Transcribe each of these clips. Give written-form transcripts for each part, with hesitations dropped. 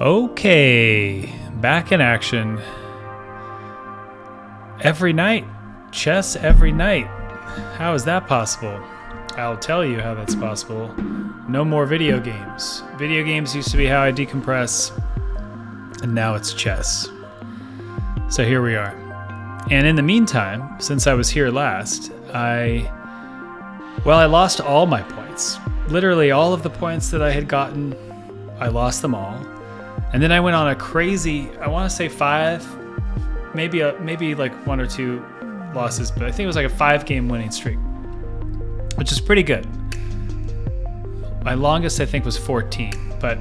Okay, back in action. Every night. Chess every night. How is that possible? I'll tell you how that's possible. No more video games. Video games used to be how I decompress, and now it's chess. So here we are. And in the meantime, since I was here last, I lost all my points. Literally all of the points that I had gotten, I lost them all. And then I went on a crazy, I want to say 5, maybe like 1 or 2 losses, but I think it was like a 5-game winning streak, which is pretty good. My longest I think was 14, but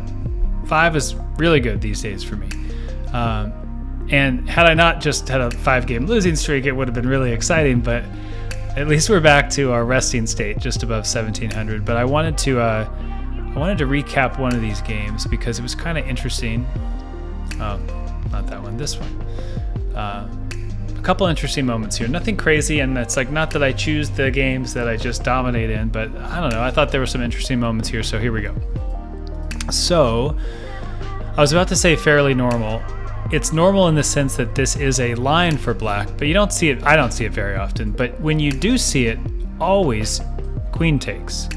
5 is really good these days for me. And had I not just had a 5-game losing streak, it would have been really exciting, but at least we're back to our resting state, just above 1700. But I wanted to recap one of these games because it was kind of interesting. Not that one, this one. A couple interesting moments here. Nothing crazy, and it's like not that I choose the games that I just dominate in, but I don't know. I thought there were some interesting moments here, so here we go. So I was about to say fairly normal. It's normal in the sense that this is a line for black, but you don't see it. I don't see it very often, but when you do see it, always queen takes.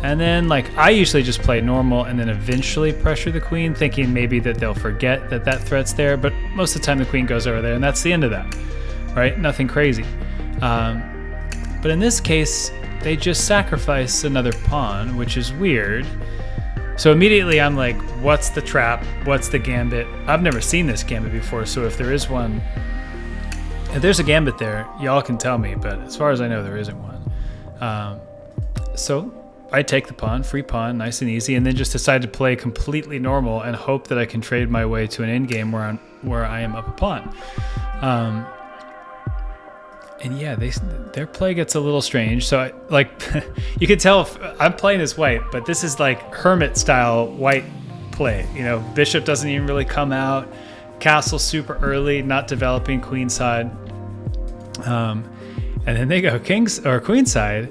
And then like I usually just play normal and then eventually pressure the queen, thinking maybe that they'll forget that that threat's there, but most of the time the queen goes over there and that's the end of that, right? Nothing crazy. But in this case, they just sacrifice another pawn, which is weird. So immediately I'm like, what's the trap? What's the gambit? I've never seen this gambit before, so if there is one, if there's a gambit there, y'all can tell me, but as far as I know, there isn't one. So I take the pawn, free pawn, nice and easy, and then just decide to play completely normal and hope that I can trade my way to an endgame where I am up a pawn. And yeah, their play gets a little strange. So you can tell I'm playing as white, but this is like hermit style white play. You know, bishop doesn't even really come out. Castle super early, not developing queenside. And then they go kings or queenside,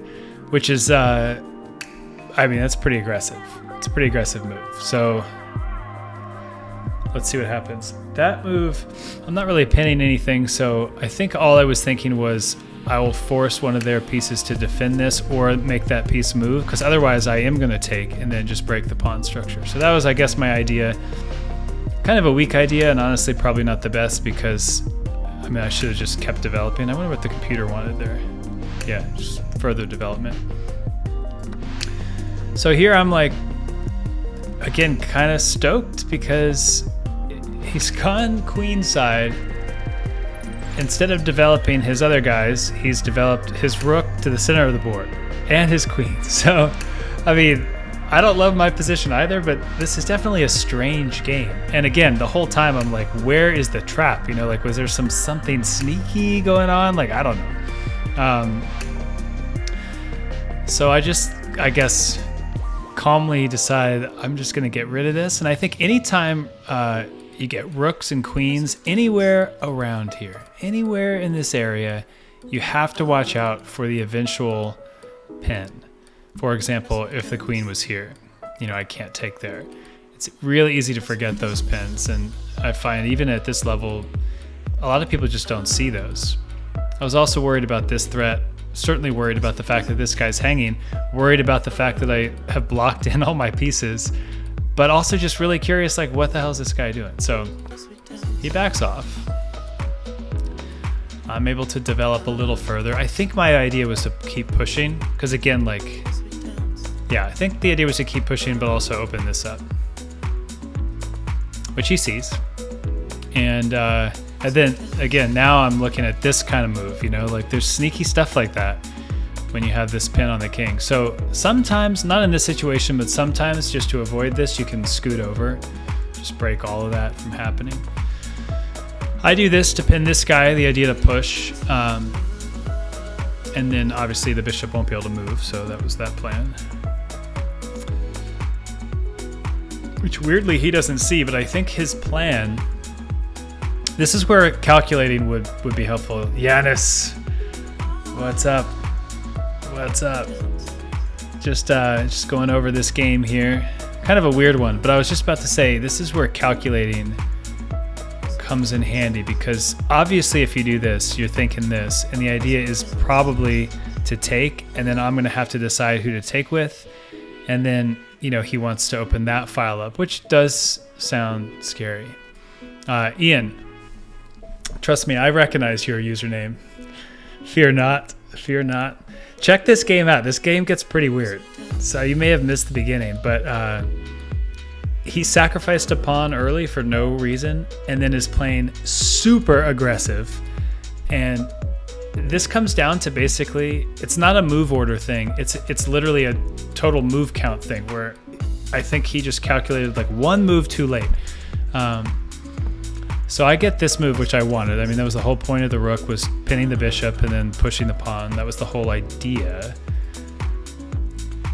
which is, that's pretty aggressive. It's a pretty aggressive move. So let's see what happens. That move, I'm not really pinning anything, so I think all I was thinking was I will force one of their pieces to defend this or make that piece move, because otherwise I am going to take and then just break the pawn structure. So that was, I guess, my idea. Kind of a weak idea, and honestly probably not the best, because I should have just kept developing. I wonder what the computer wanted there. Yeah, just further development. So here I'm like, again, kind of stoked because he's gone queenside. Instead of developing his other guys, he's developed his rook to the center of the board and his queen. So, I don't love my position either, but this is definitely a strange game. And again, the whole time I'm like, where is the trap? You know, like, was there something sneaky going on? Like, I don't know. So I guess, calmly decide I'm just going to get rid of this. And I think anytime you get rooks and queens anywhere around here, anywhere in this area, you have to watch out for the eventual pin. For example, if the queen was here, I can't take there. It's really easy to forget those pins, and I find even at this level, a lot of people just don't see those. I was also worried about this threat, certainly worried about the fact that this guy's hanging, worried about the fact that I have blocked in all my pieces, but also just really curious, like, what the hell is this guy doing? So he backs off. I'm able to develop a little further. I think my idea was to keep pushing, because again, I think the idea was to keep pushing, but also open this up, which he sees. And then again, now I'm looking at this kind of move, like there's sneaky stuff like that when you have this pin on the king. So sometimes, not in this situation, but sometimes just to avoid this, you can scoot over, just break all of that from happening. I do this to pin this guy, the idea to push, and then obviously the bishop won't be able to move, so that was that plan. Which weirdly he doesn't see, but I think his plan, this is where calculating would be helpful. Yanis, what's up? What's up? Just going over this game here. kind of a weird one, but I was just about to say, this is where calculating comes in handy, because obviously if you do this, you're thinking this, and the idea is probably to take, and then I'm going to have to decide who to take with, and then, you know, he wants to open that file up, which does sound scary. Ian, trust me, I recognize your username. Fear not, fear not. Check this game out. This game gets pretty weird. So you may have missed the beginning, but he sacrificed a pawn early for no reason, and then is playing super aggressive. And this comes down to basically, it's not a move order thing. It's literally a total move count thing, where I think he just calculated like one move too late. So I get this move, which I wanted. I mean, that was the whole point of the rook, was pinning the bishop and then pushing the pawn. That was the whole idea.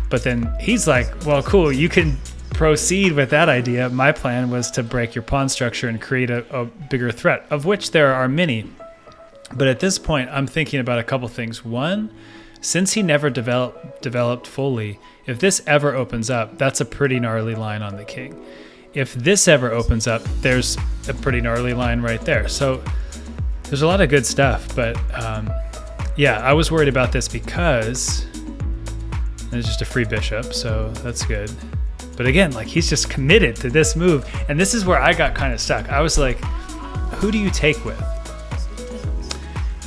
But then he's like, well, cool, you can proceed with that idea. My plan was to break your pawn structure and create a bigger threat, of which there are many. But at this point, I'm thinking about a couple things. One, since he never developed fully, if this ever opens up, that's a pretty gnarly line on the king. If this ever opens up, there's a pretty gnarly line right there. So there's a lot of good stuff, but yeah, I was worried about this because it's just a free bishop, so that's good. But again, like, he's just committed to this move, and this is where I got kind of stuck. I was like, who do you take with?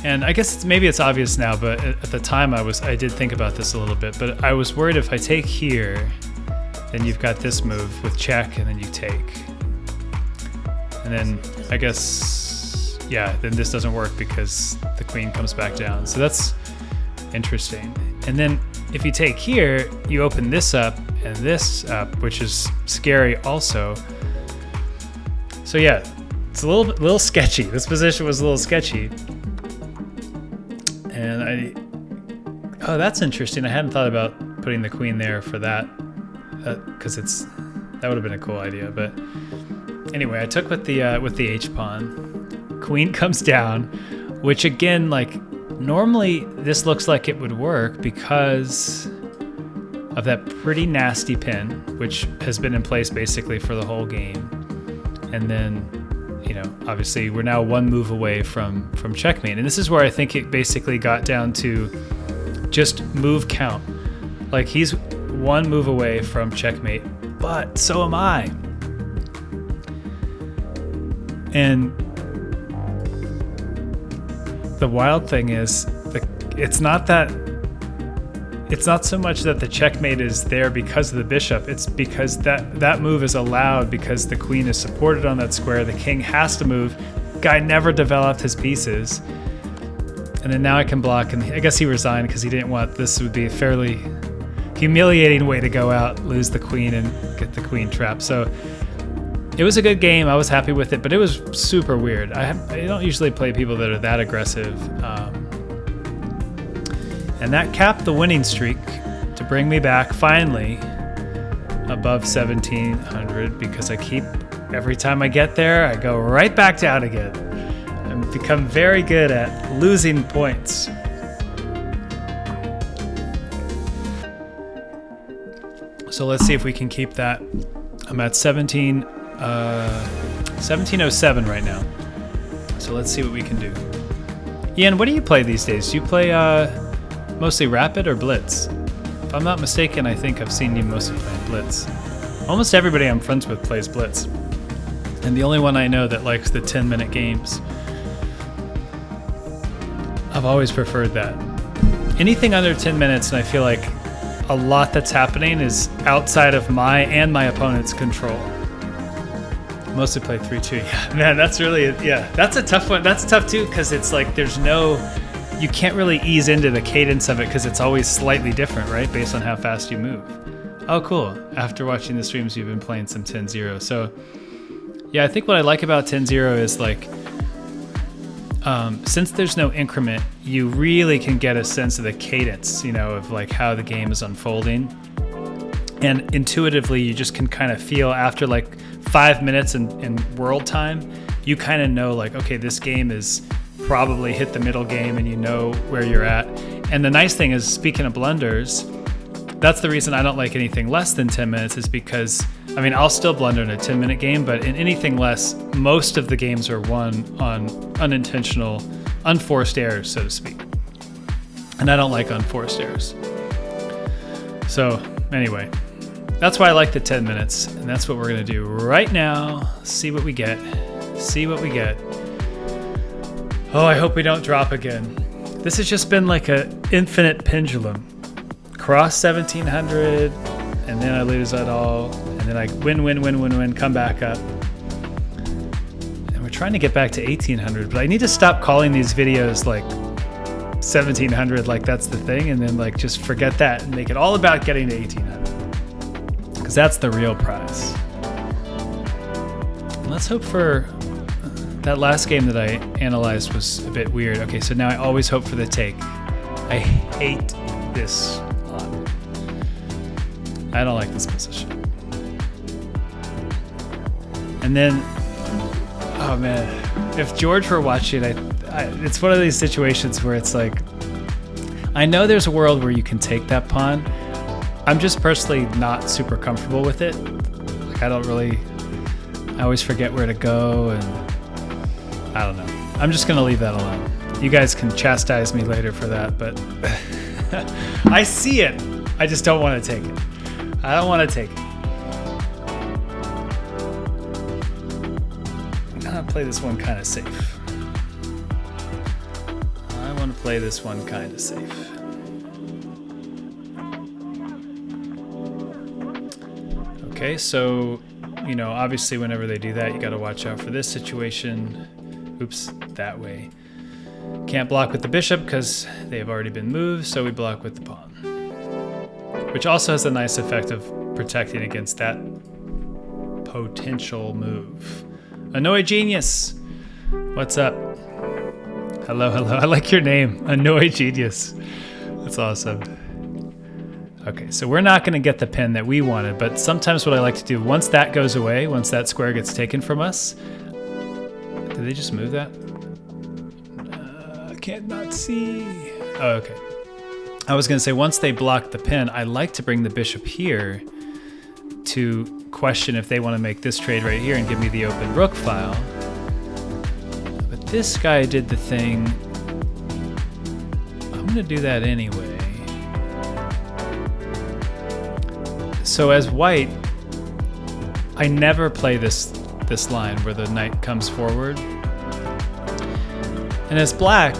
And I guess maybe it's obvious now, but at the time I did think about this a little bit, but I was worried if I take here, then you've got this move with check, and then you take. And then I guess, yeah, then this doesn't work because the queen comes back down. So that's interesting. And then if you take here, you open this up and this up, which is scary also. So yeah, it's a little sketchy. This position was a little sketchy. And oh, that's interesting. I hadn't thought about putting the queen there for that. Because that would have been a cool idea, but anyway, I took with the H pawn. Queen comes down, which again, like, normally this looks like it would work because of that pretty nasty pin, which has been in place basically for the whole game. And then, you know, obviously we're now one move away from checkmate, and this is where I think it basically got down to just move count. Like, he's one move away from checkmate, but so am I. And the wild thing is, it's not so much that the checkmate is there because of the bishop. It's because that move is allowed because the queen is supported on that square. The king has to move. Guy never developed his pieces. And then now I can block, and I guess he resigned because he didn't want this would be a fairly humiliating way to go out, lose the queen and get the queen trapped. So it was a good game. I was happy with it, but it was super weird. I don't usually play people that are that aggressive. And that capped the winning streak to bring me back finally above 1700, because every time I get there, I go right back down again and become very good at losing points. So let's see if we can keep that. I'm at 1707 right now. So let's see what we can do. Ian, what do you play these days? Do you play mostly Rapid or Blitz? If I'm not mistaken, I think I've seen you mostly playing Blitz. Almost everybody I'm friends with plays Blitz. And the only one I know that likes the 10-minute games. I've always preferred that. Anything under 10 minutes, and I feel like a lot that's happening is outside of my and my opponent's control. Mostly play 3-2. Yeah, man, that's really, yeah, that's a tough one. That's tough too, because it's like you can't really ease into the cadence of it because it's always slightly different, right? Based on how fast you move. Oh, cool. After watching the streams, you've been playing some 10-0. So yeah, I think what I like about 10-0 is like, since there's no increment, you really can get a sense of the cadence, you know, of like how the game is unfolding. And intuitively, you just can kind of feel after like 5 minutes in world time, you kind of know like, okay, this game is probably hit the middle game and you know where you're at. And the nice thing is, speaking of blunders, that's the reason I don't like anything less than 10 minutes is because, I mean, I'll still blunder in a 10-minute game, but in anything less, most of the games are won on unintentional, unforced errors, so to speak. And I don't like unforced errors. So anyway, that's why I like the 10 minutes, and that's what we're gonna do right now. See what we get. See what we get. Oh, I hope we don't drop again. This has just been like an infinite pendulum. Cross 1700, and then I lose it all, and then I win, come back up. And we're trying to get back to 1800, but I need to stop calling these videos like 1700 like that's the thing, and then like just forget that and make it all about getting to 1800. Because that's the real prize. And let's hope for... That last game that I analyzed was a bit weird. Okay, so now I always hope for the take. I hate this lot. I don't like this position. And then, oh man, if George were watching, it's one of these situations where it's like, I know there's a world where you can take that pawn. I'm just personally not super comfortable with it. Like I always forget where to go, and I don't know. I'm just gonna leave that alone. You guys can chastise me later for that, but I see it. I just don't want to take it. I don't want to take it. I'm gonna play this one kind of safe. I want to play this one kind of safe. Okay, so, you know, obviously whenever they do that, you got to watch out for this situation. Oops, that way. Can't block with the bishop because they have already been moved, so we block with the pawn. Which also has a nice effect of protecting against that potential move. Annoy Genius! What's up? Hello, hello. I like your name. Annoy Genius. That's awesome. Okay, so we're not going to get the pin that we wanted, but sometimes what I like to do, once that goes away, once that square gets taken from us, did they just move that? I can't not see. Oh, okay. I was going to say, once they block the pin, I like to bring the bishop here to question if they want to make this trade right here and give me the open rook file. But this guy did the thing. I'm going to do that anyway. So as white, I never play this line where the knight comes forward. And as black,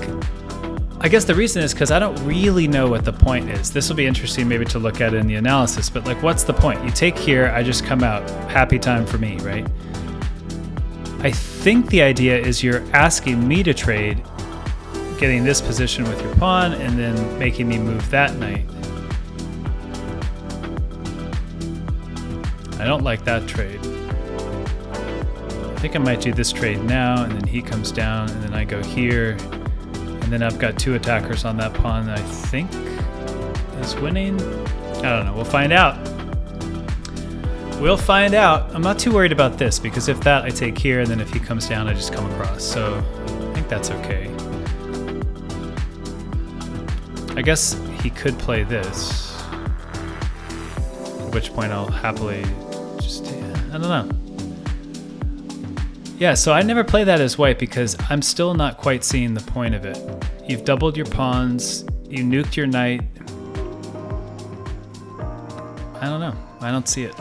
I guess the reason is because I don't really know what the point is. This will be interesting maybe to look at in the analysis, but like, what's the point? You take here, I just come out. Happy time for me, right? I think the idea is you're asking me to trade, getting this position with your pawn, and then making me move that knight. I don't like that trade. I think I might do this trade now, and then he comes down, and then I go here, and then I've got two attackers on that pawn that I think is winning. I don't know. We'll find out. We'll find out. I'm not too worried about this, because if that, I take here, and then if he comes down, I just come across. So I think that's okay. I guess he could play this, at which point I'll happily just, I don't know. Yeah, so I never play that as white because I'm still not quite seeing the point of it. You've doubled your pawns, you nuked your knight. I don't know, I don't see it.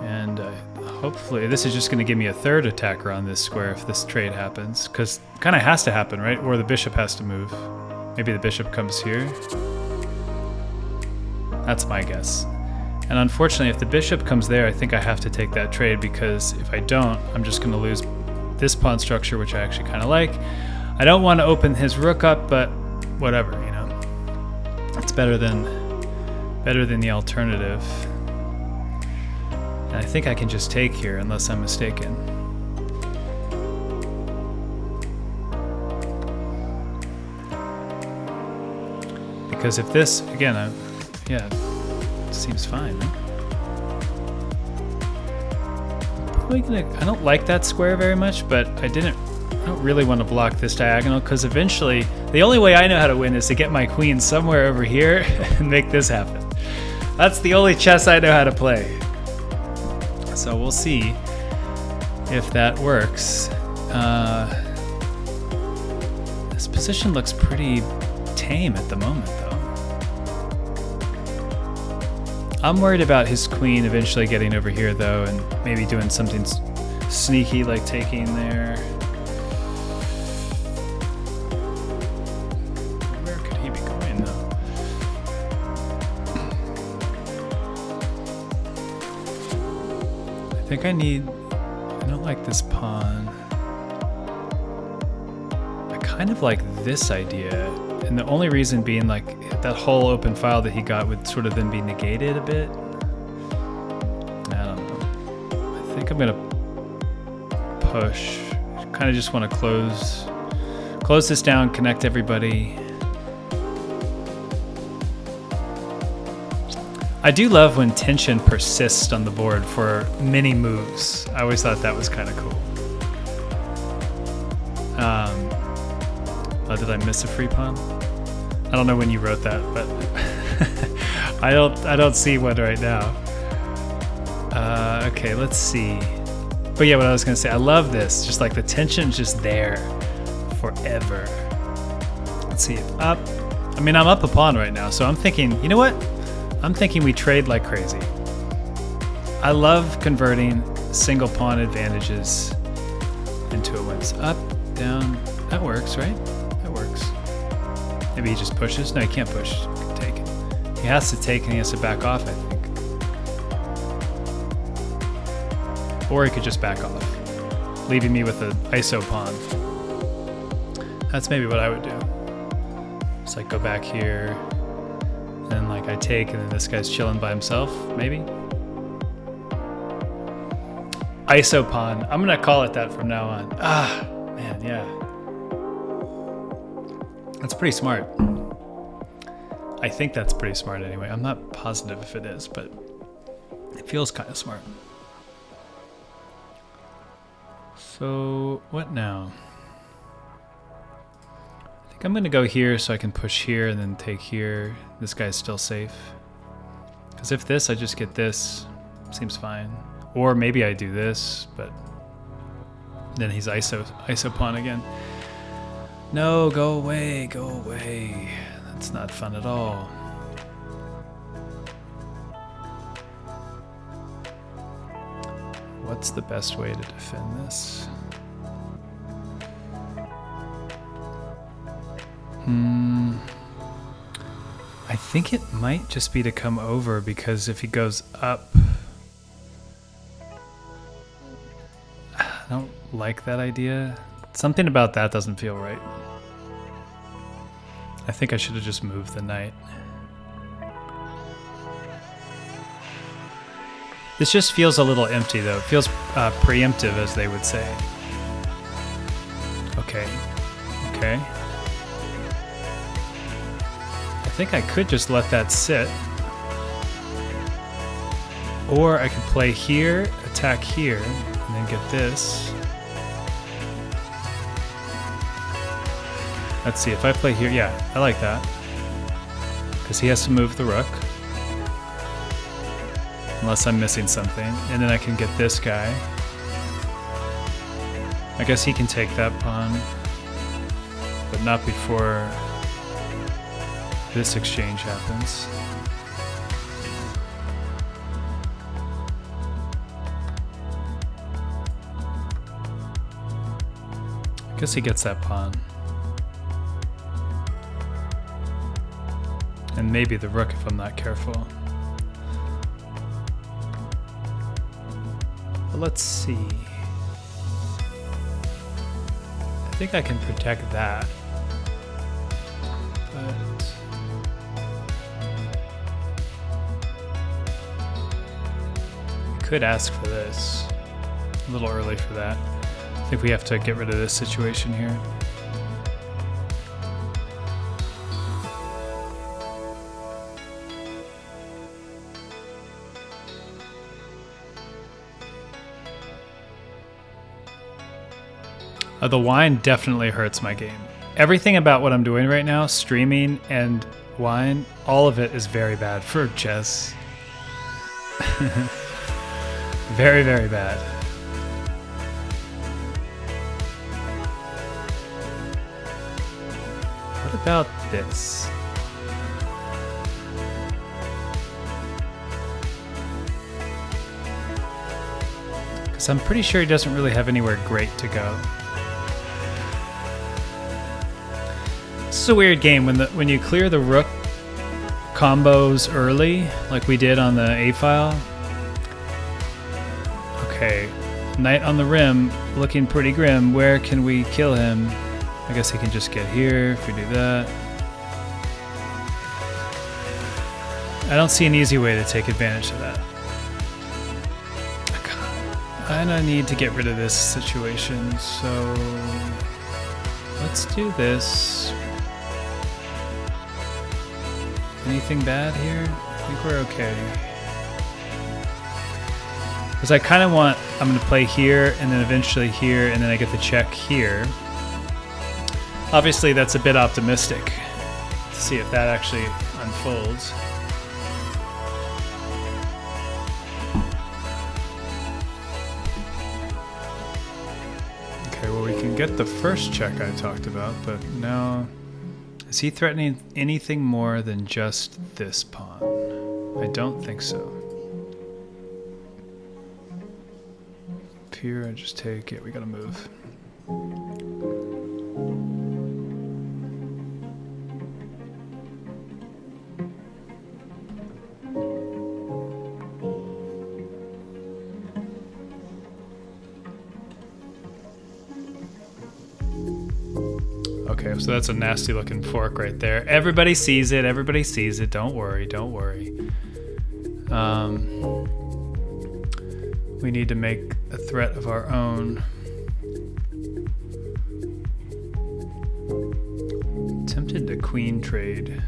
And hopefully this is just gonna give me a third attacker on this square if this trade happens, because it kinda has to happen, right? Or the bishop has to move. Maybe the bishop comes here. That's my guess. And unfortunately, if the bishop comes there, I think I have to take that trade, because if I don't, I'm just going to lose this pawn structure, which I actually kind of like. I don't want to open his rook up, but whatever, you know. It's better than the alternative. And I think I can just take here, unless I'm mistaken. Because if this, again, yeah. Seems fine. Probably gonna, I don't like that square very much, but I didn't I don't really want to block this diagonal because eventually the only way I know how to win is to get my queen somewhere over here and make this happen. That's the only chess I know how to play. So we'll see if that works. This position looks pretty tame at the moment, though. I'm worried about his queen eventually getting over here, though, and maybe doing something sneaky like taking there. Where could he be going, though? I think I don't like this pawn. I kind of like this idea. And the only reason being, like, that whole open file that he got would sort of then be negated a bit. I don't know. I think I'm gonna push. Kind of just want to close this down, connect everybody. I do love when tension persists on the board for many moves. I always thought that was kind of cool. Did I miss a free pawn? I don't know when you wrote that, but I don't see one right now. Okay, let's see. But yeah, what I was gonna say, I love this. Just like the tension's just there forever. Let's see, up. I mean, I'm up a pawn right now, so I'm thinking, you know what? I'm thinking we trade like crazy. I love converting single pawn advantages into a win. Up, down, that works, right? That works. Maybe he just pushes? No, he can't push. He can take it. He has to take and he has to back off, I think. Or he could just back off, leaving me with an ISO pawn. That's maybe what I would do. Just like go back here, and like I take, and then this guy's chilling by himself, maybe? ISO pawn. I'm gonna call it that from now on. Ah, man, yeah. That's pretty smart. I think that's pretty smart anyway. I'm not positive if it is, but it feels kind of smart. So what now? I think I'm gonna go here so I can push here and then take here. This guy's still safe. Because if this, I just get this, seems fine. Or maybe I do this, but then he's ISO pawn again. No, go away, go away. That's not fun at all. What's the best way to defend this? I think it might just be to come over, because if he goes up, I don't like that idea. Something about that doesn't feel right. I think I should have just moved the knight. This just feels a little empty, though. It feels preemptive, as they would say. Okay. Okay. I think I could just let that sit. Or I could play here, attack here, and then get this. Let's see, if I play here, yeah, I like that. Because he has to move the rook. Unless I'm missing something. And then I can get this guy. I guess he can take that pawn. But not before this exchange happens. I guess he gets that pawn. And maybe the rook if I'm not careful. But let's see. I think I can protect that. But I could ask for this. A little early for that. I think we have to get rid of this situation here. The wine definitely hurts my game. Everything about what I'm doing right now, streaming and wine, all of it is very bad for chess. Very, very bad. What about this? Because I'm pretty sure he doesn't really have anywhere great to go. This is a weird game. When you clear the rook combos early, like we did on the A file. Okay, knight on the rim, looking pretty grim. Where can we kill him? I guess he can just get here if we do that. I don't see an easy way to take advantage of that. And I need to get rid of this situation, so let's do this. Anything bad here? I think we're okay. Because I kind of want, I'm going to play here and then eventually here and then I get the check here. Obviously that's a bit optimistic to see if that actually unfolds. Okay, well we can get the first check I talked about, but now... Is he threatening anything more than just this pawn? I don't think so. Up here, I just take it. We gotta move. Okay, so that's a nasty looking fork right there. Everybody sees it. Everybody sees it. Don't worry. Don't worry. We need to make a threat of our own. Tempted to queen trade.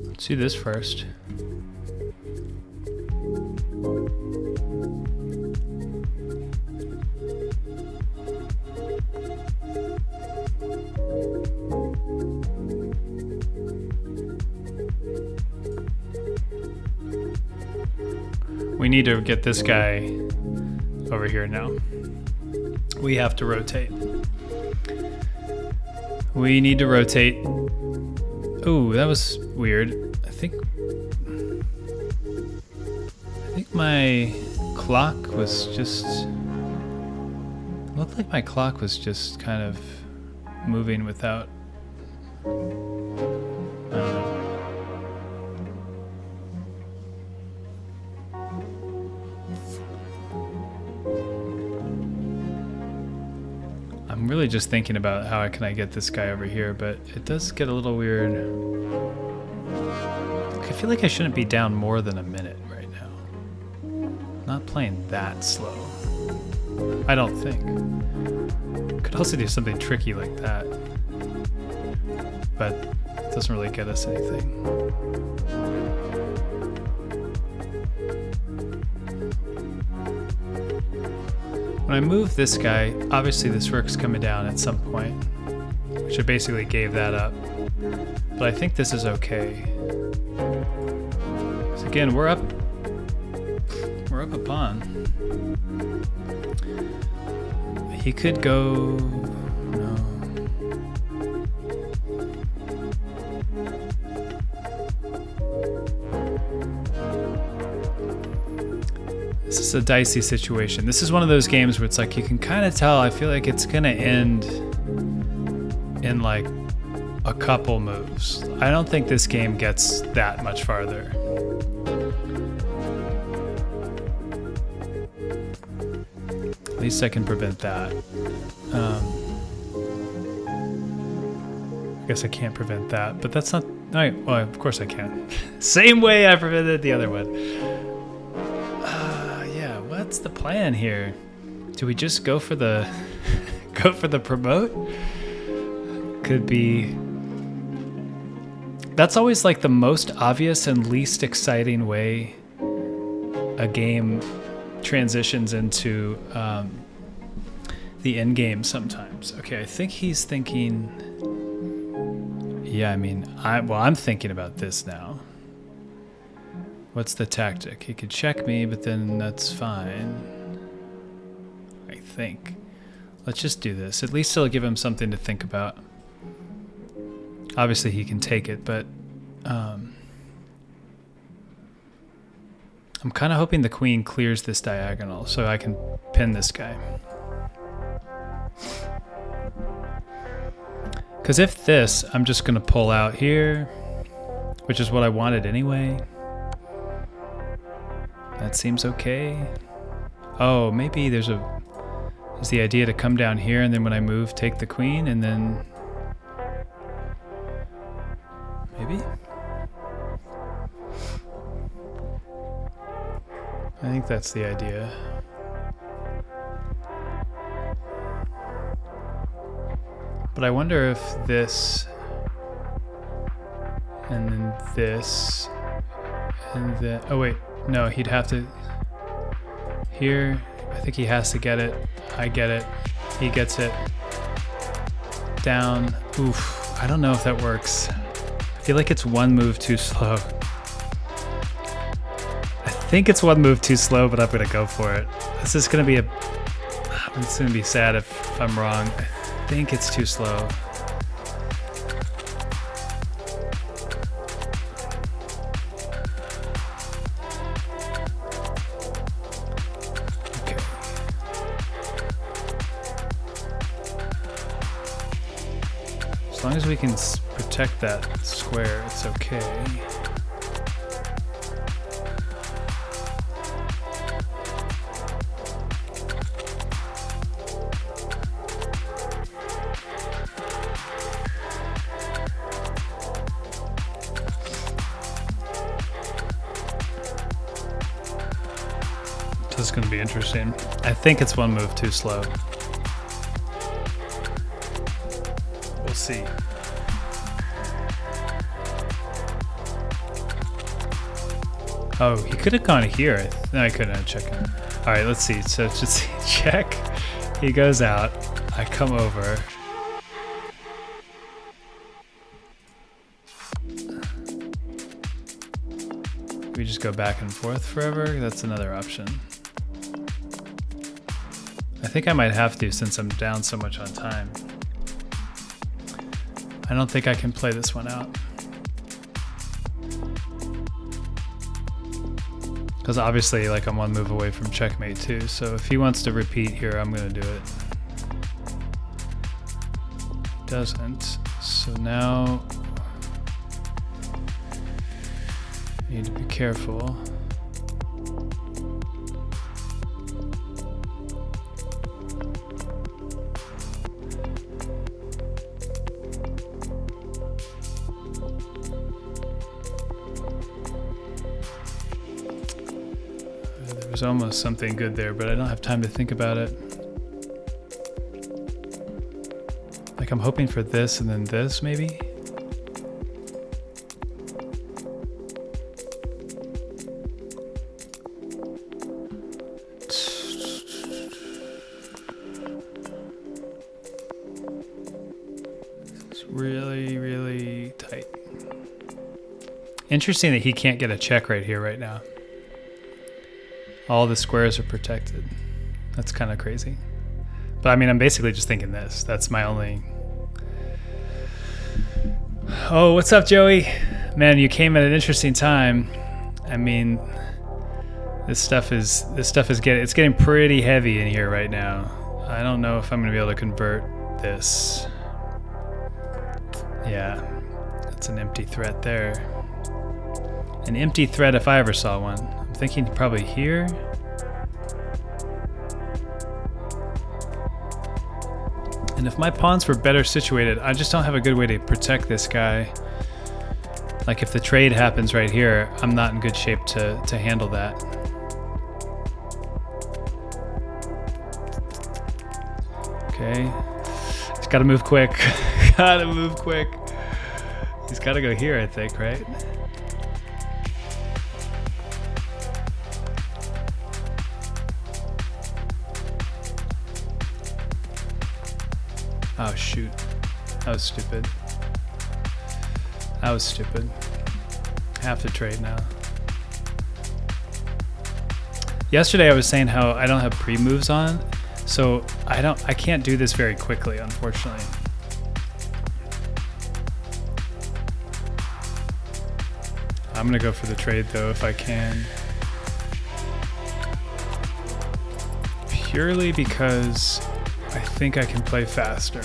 Let's do this first. We need to get this guy over here now. We have to rotate. We need to rotate. Ooh, that was weird. I think my clock was just... It looked like my clock was just kind of moving without... I don't know. I'm really just thinking about how can I get this guy over here, but it does get a little weird. I feel like I shouldn't be down more than a minute right now. Not playing that slow. I don't think. Could also do something tricky like that, but it doesn't really get us anything. When I move this guy, obviously this rook's coming down at some point, which I basically gave that up. But I think this is okay. So again, we're up a pawn. He could go, no. This is a dicey situation. This is one of those games where it's like you can kind of tell, I feel like it's gonna end in like a couple moves. I don't think this game gets that much farther. At least I can prevent that. I guess I can't prevent that, but that's not... well, of course I can. Same way I prevented the other one. Yeah, what's the plan here? Do we just go for the... go for the promote? Could be... That's always like the most obvious and least exciting way a game transitions into the end game sometimes. Okay, I think he's thinking. Yeah, I mean, I'm thinking about this now. What's the tactic? He could check me, but then that's fine. I think. Let's just do this. At least it'll give him something to think about. Obviously, he can take it, but I'm kind of hoping the queen clears this diagonal so I can pin this guy. Because if this, I'm just going to pull out here, which is what I wanted anyway. That seems okay. Oh, maybe there's the idea to come down here and then when I move, take the queen and then... Maybe? I think that's the idea. But I wonder if this, and then this, and then, oh wait, no, he'd have to, here, I think he has to get it, I get it, he gets it, down, oof, I don't know if that works. I feel like it's one move too slow. I think it's one move too slow, but I'm gonna go for it. This is gonna be it's gonna be sad if I'm wrong. I think it's too slow. Okay. As long as we can protect that square, it's okay. This is going to be interesting. I think it's one move too slow. We'll see. Oh, he could have gone here. No, I couldn't have checked him. All right, let's see. So just check. He goes out. I come over. We just go back and forth forever. That's another option. I think I might have to since I'm down so much on time. I don't think I can play this one out. Because obviously, like, I'm one move away from checkmate too. So if he wants to repeat here, I'm gonna do it. Doesn't. So now I need to be careful. There's almost something good there, but I don't have time to think about it. Like, I'm hoping for this and then this, maybe? It's really, really tight. Interesting that he can't get a check right here, right now. All the squares are protected. That's kind of crazy. But I mean, I'm basically just thinking this. That's my only... Oh, what's up, Joey? Man, you came at an interesting time. I mean, this stuff is getting pretty heavy in here right now. I don't know if I'm gonna be able to convert this. Yeah, that's an empty threat there. An empty threat if I ever saw one. I'm thinking probably here. And if my pawns were better situated, I just don't have a good way to protect this guy. Like if the trade happens right here, I'm not in good shape to handle that. Okay. Just gotta move quick. Gotta move quick. He's got to go here, I think, right? Oh, shoot. That was stupid. That was stupid. Have to trade now. Yesterday I was saying how I don't have pre-moves on, so I can't do this very quickly, unfortunately. I'm gonna go for the trade though if I can. Purely because I think I can play faster.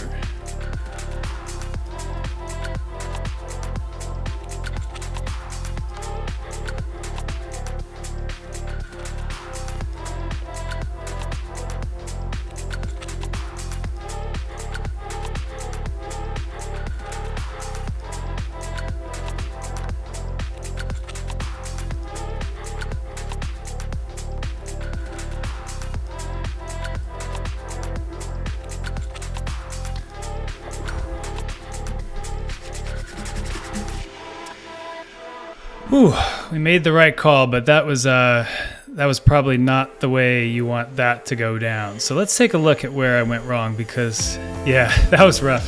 Whew, we made the right call, but that was probably not the way you want that to go down. So let's take a look at where I went wrong because, yeah, that was rough.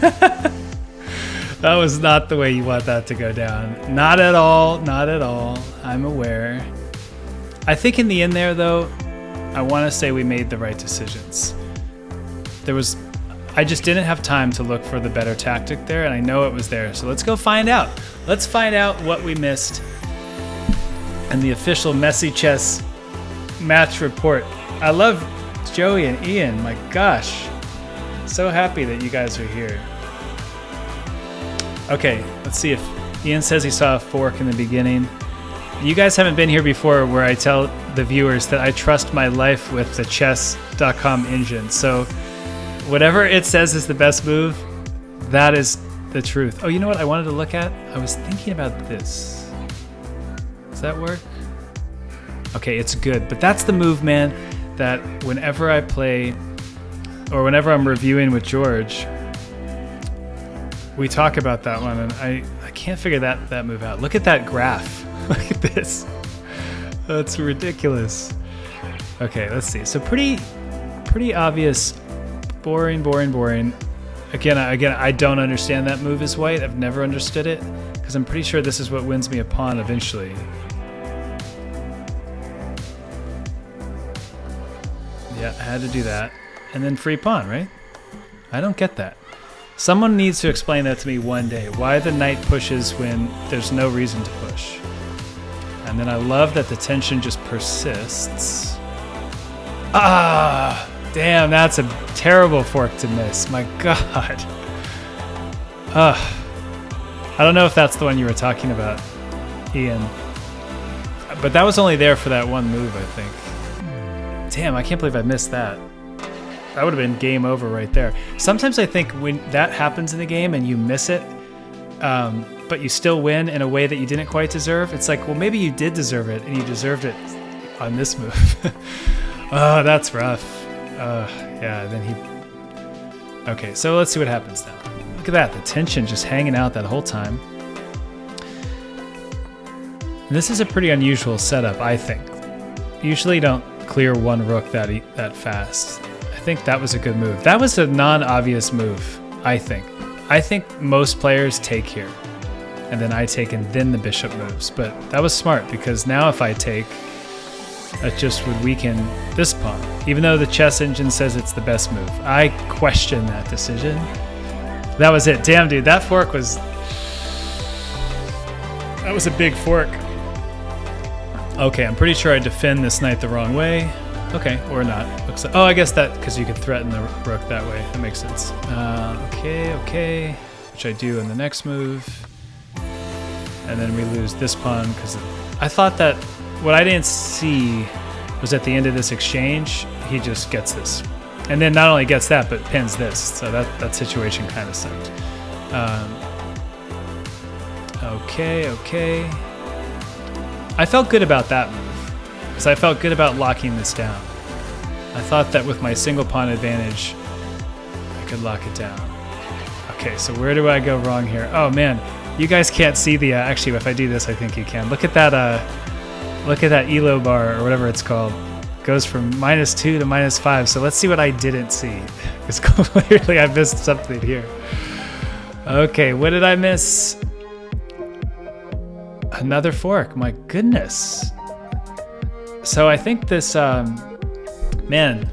That was not the way you want that to go down. Not at all, not at all. I'm aware. I think in the end there, though, I want to say we made the right decisions. I just didn't have time to look for the better tactic there, and I know it was there. So let's go find out. Let's find out what we missed and the official Messy Chess match report. I love Joey and Ian. My gosh. So happy that you guys are here. Okay, let's see if Ian says he saw a fork in the beginning. You guys haven't been here before where I tell the viewers that I trust my life with the chess.com engine. So whatever it says is the best move, that is the truth. Oh, you know what I wanted to look at? I was thinking about this. Does that work? Okay, it's good. But that's the move, man, that whenever I play or whenever I'm reviewing with George, we talk about that one, and I can't figure that move out. Look at that graph. Look at this. That's ridiculous. Okay, let's see. So pretty obvious. Boring. Again, I don't understand that move as white. I've never understood it because I'm pretty sure this is what wins me a pawn eventually. Yeah, I had to do that. And then free pawn, right? I don't get that. Someone needs to explain that to me one day. Why the knight pushes when there's no reason to push. And then I love that the tension just persists. Ah! Damn, that's a terrible fork to miss. My God. I don't know if that's the one you were talking about, Ian. But that was only there for that one move, I think. Damn, I can't believe I missed that. That would have been game over right there. Sometimes I think when that happens in the game and you miss it, but you still win in a way that you didn't quite deserve, it's like, well, maybe you did deserve it and you deserved it on this move. Oh, that's rough. Yeah, then he... Okay, so let's see what happens now. Look at that, the tension just hanging out that whole time. This is a pretty unusual setup, I think. Usually you don't clear one rook that fast. I think that was a good move. That was a non-obvious move, I think. I think most players take here, and then I take and then the bishop moves. But that was smart, because now if I take, that just would weaken this pawn. Even though the chess engine says it's the best move, I question that decision. That was it. Damn, dude, that fork was... That was a big fork. Okay, I'm pretty sure I defend this knight the wrong way. Okay, or not. Looks like, oh, I guess that, because you could threaten the rook that way. That makes sense. Okay. Which I do in the next move. And then we lose this pawn, because I thought that what I didn't see was at the end of this exchange, he just gets this. And then not only gets that, but pins this. So that situation kind of sucked. Okay. I felt good about that move, because I felt good about locking this down. I thought that with my single pawn advantage, I could lock it down. Okay, so where do I go wrong here? Oh man, You guys can't see the, actually, if I do this, I think you can. Look at that ELO bar, or whatever it's called. Goes from -2 to -5. So let's see what I didn't see. Because clearly I missed something here. Okay, what did I miss? Another fork, my goodness. So I think this, man,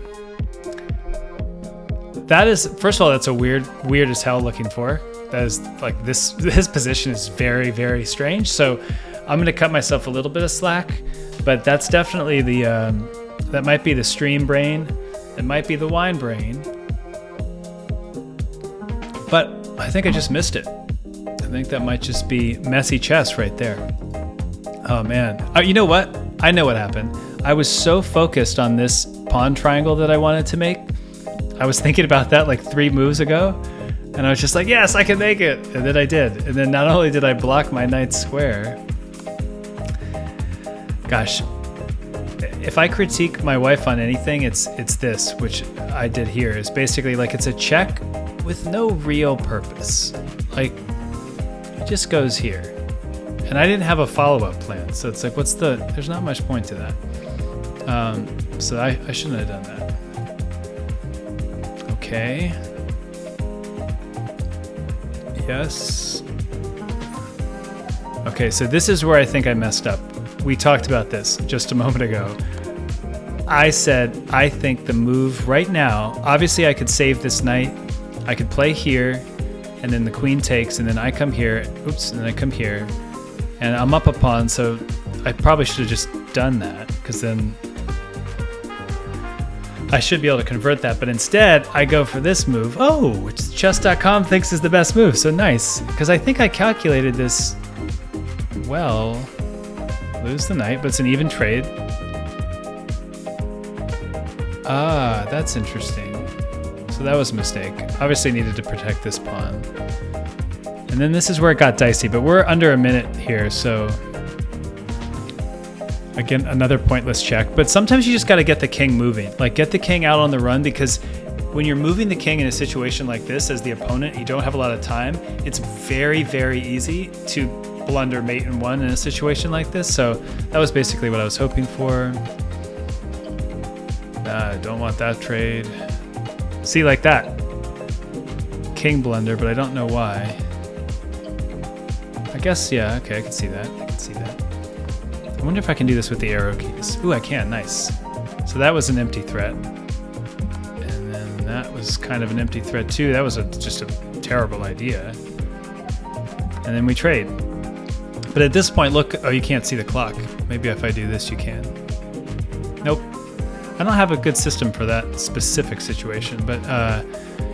that is, first of all, that's a weird as hell looking fork. That is like, this position is very, very strange. So I'm gonna cut myself a little bit of slack, but that's definitely the, that might be the stream brain. It might be the wine brain. But I think I just missed it. I think that might just be messy chess right there. Oh man. You know what? I know what happened. I was so focused on this pawn triangle that I wanted to make. I was thinking about that like 3 moves ago. And I was just like, yes, I can make it. And then I did. And then not only did I block my knight's square. Gosh. If I critique my wife on anything, it's this, which I did here. Is basically like it's a check with no real purpose. Like, it just goes here. And I didn't have a follow-up plan. So it's like, there's not much point to that. So I shouldn't have done that. Okay. Yes. Okay, so this is where I think I messed up. We talked about this just a moment ago. I said, I think the move right now, obviously I could save this knight. I could play here, and then the queen takes, and then I come here. Oops, and then I come here. And I'm up a pawn, so I probably should have just done that, because then I should be able to convert that. But instead, I go for this move. Oh, which chess.com thinks is the best move, so nice. Because I think I calculated this well. Lose the knight, but it's an even trade. Ah, that's interesting. So that was a mistake. Obviously needed to protect this pawn. And then this is where it got dicey, but we're under a minute here, so again, another pointless check. But sometimes you just got to get the king moving. Like, get the king out on the run, because when you're moving the king in a situation like this as the opponent, you don't have a lot of time. It's very, very easy to blunder mate in one in a situation like this. So that was basically what I was hoping for. I don't want that trade. See, like that. King blunder, but I don't know why. I guess, yeah, okay, I can see that. I can see that. I wonder if I can do this with the arrow keys. Ooh, I can, nice. So that was an empty threat. And then that was kind of an empty threat too. That was just a terrible idea. And then we trade. But at this point, look, oh, you can't see the clock. Maybe if I do this, you can. Nope. I don't have a good system for that specific situation, but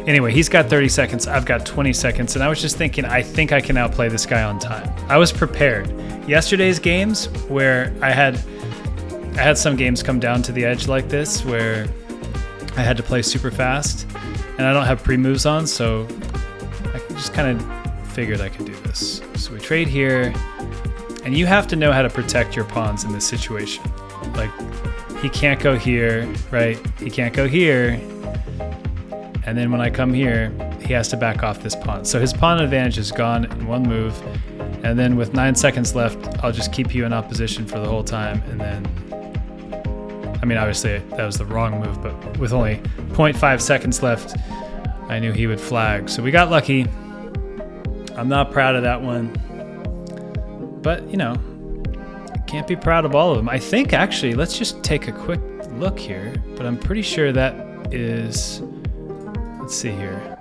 anyway, he's got 30 seconds, I've got 20 seconds, and I was just thinking, I think I can outplay this guy on time. I was prepared. Yesterday's games, where I had some games come down to the edge like this, where I had to play super fast, and I don't have pre-moves on, so I just kind of figured I could do this. So we trade here, and you have to know how to protect your pawns in this situation. Like, he can't go here, right? He can't go here. And then when I come here, he has to back off this pawn. So his pawn advantage is gone in one move. And then with 9 seconds left, I'll just keep you in opposition for the whole time. And then, I mean, obviously that was the wrong move, but with only 0.5 seconds left, I knew he would flag. So we got lucky. I'm not proud of that one. But, you know, can't be proud of all of them. I think, actually, let's just take a quick look here, but I'm pretty sure that is, let's see here.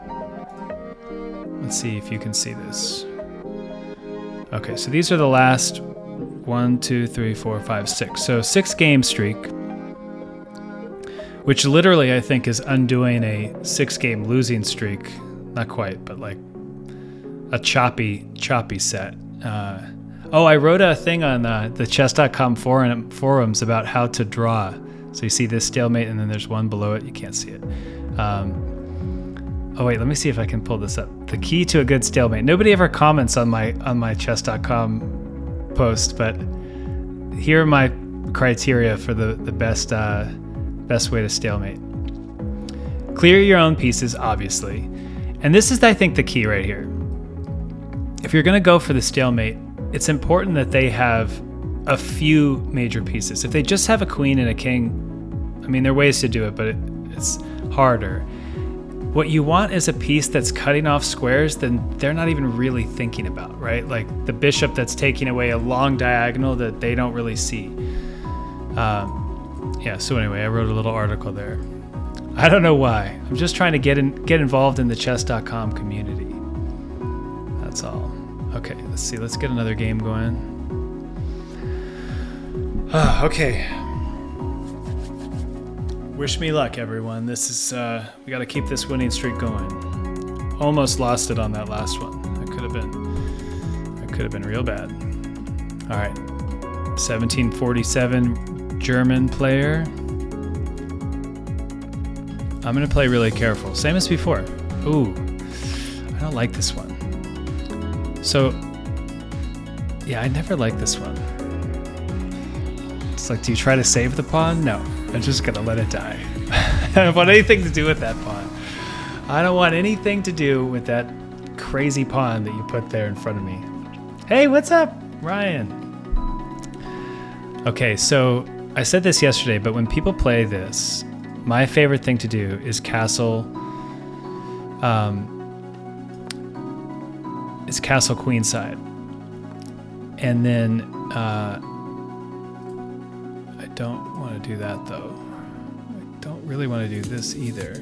Let's see if you can see this. Okay, so these are the last 1, 2, 3, 4, 5, 6. So 6-game streak, which literally I think is undoing a 6-game losing streak. Not quite, but like a choppy set. Oh, I wrote a thing on the chess.com forums about how to draw. So you see this stalemate, and then there's one below it. You can't see it. Oh wait, let me see if I can pull this up. The key to a good stalemate. Nobody ever comments on my chess.com post, but here are my criteria for the best way to stalemate. Clear your own pieces, obviously. And this is, I think, the key right here. if you're going to go for the stalemate, it's important that they have a few major pieces. If they just have a queen and a king, I mean, there are ways to do it, but it's harder. What you want is a piece that's cutting off squares that they're not even really thinking about, right? Like the bishop that's taking away a long diagonal that they don't really see. Yeah, so anyway, I wrote a little article there. I don't know why. I'm just trying to get involved in the chess.com community. That's all. Okay, let's see. Let's get another game going. Okay. Wish me luck, everyone. This is, we got to keep this winning streak going. Almost lost it on that last one. That could have been real bad. All right. 1747 German player. I'm going to play really careful. Same as before. Ooh, I don't like this one. So, yeah, I never like this one. It's like, do you try to save the pawn? No, I'm just going to let it die. I don't want anything to do with that pawn. I don't want anything to do with that crazy pawn that you put there in front of me. Hey, what's up, Ryan? Okay, so I said this yesterday, but when people play this, my favorite thing to do is castle queenside. And then I don't want to do that though. I don't really want to do this either.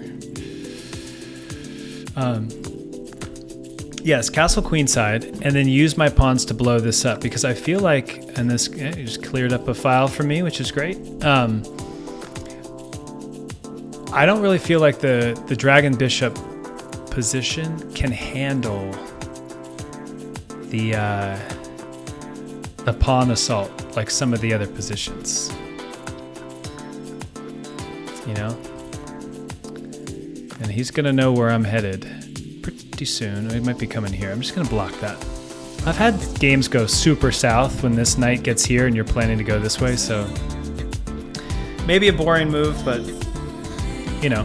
Yes, castle queenside, and then use my pawns to blow this up because I feel like, and this you just cleared up a file for me, which is great. I don't really feel like the dragon bishop position can handle the pawn assault like some of the other positions. You know? And he's gonna know where I'm headed pretty soon. He might be coming here. I'm just gonna block that. I've had games go super south when this knight gets here and you're planning to go this way, so maybe a boring move, but you know,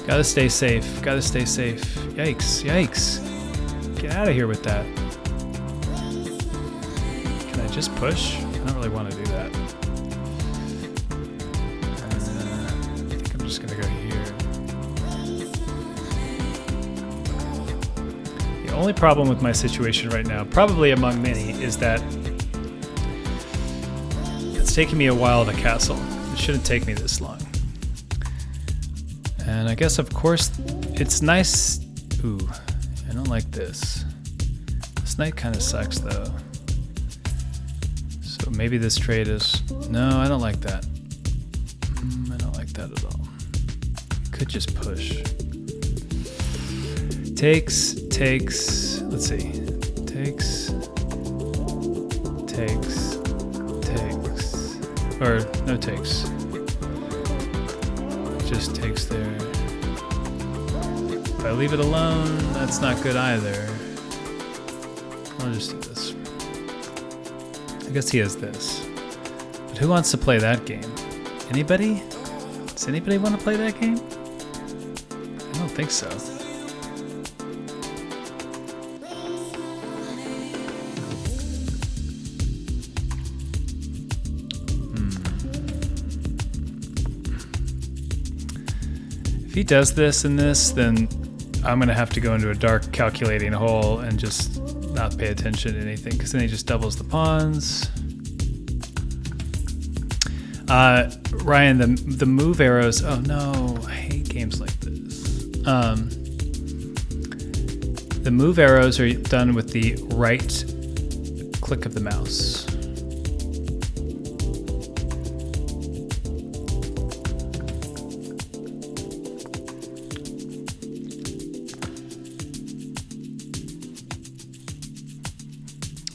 gotta stay safe. Gotta stay safe. Yikes! Yikes! Get out of here with that. Can I just push? I don't really want to do that. I think I'm just gonna go here. The only problem with my situation right now, probably among many, is that it's taking me a while to castle. It shouldn't take me this long. And I guess, of course, it's nice. Ooh, I don't like this. This knight kind of sucks, though. So maybe this trade is... No, I don't like that. I don't like that at all. Could just push. Takes. Let's see. Takes. Or no takes. Just takes there. If I leave it alone, that's not good either. I'll just do this. I guess he has this. But who wants to play that game? Anybody? Does anybody want to play that game? I don't think so. If he does this and this, then I'm going to have to go into a dark calculating hole and just not pay attention to anything, because then he just doubles the pawns. Ryan, the move arrows. Oh no, I hate games like this. The move arrows are done with the right click of the mouse.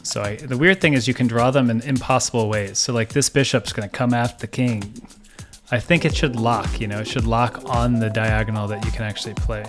So the weird thing is you can draw them in impossible ways. So like this bishop's going to come at the king. I think it should lock, you know, it should lock on the diagonal that you can actually play.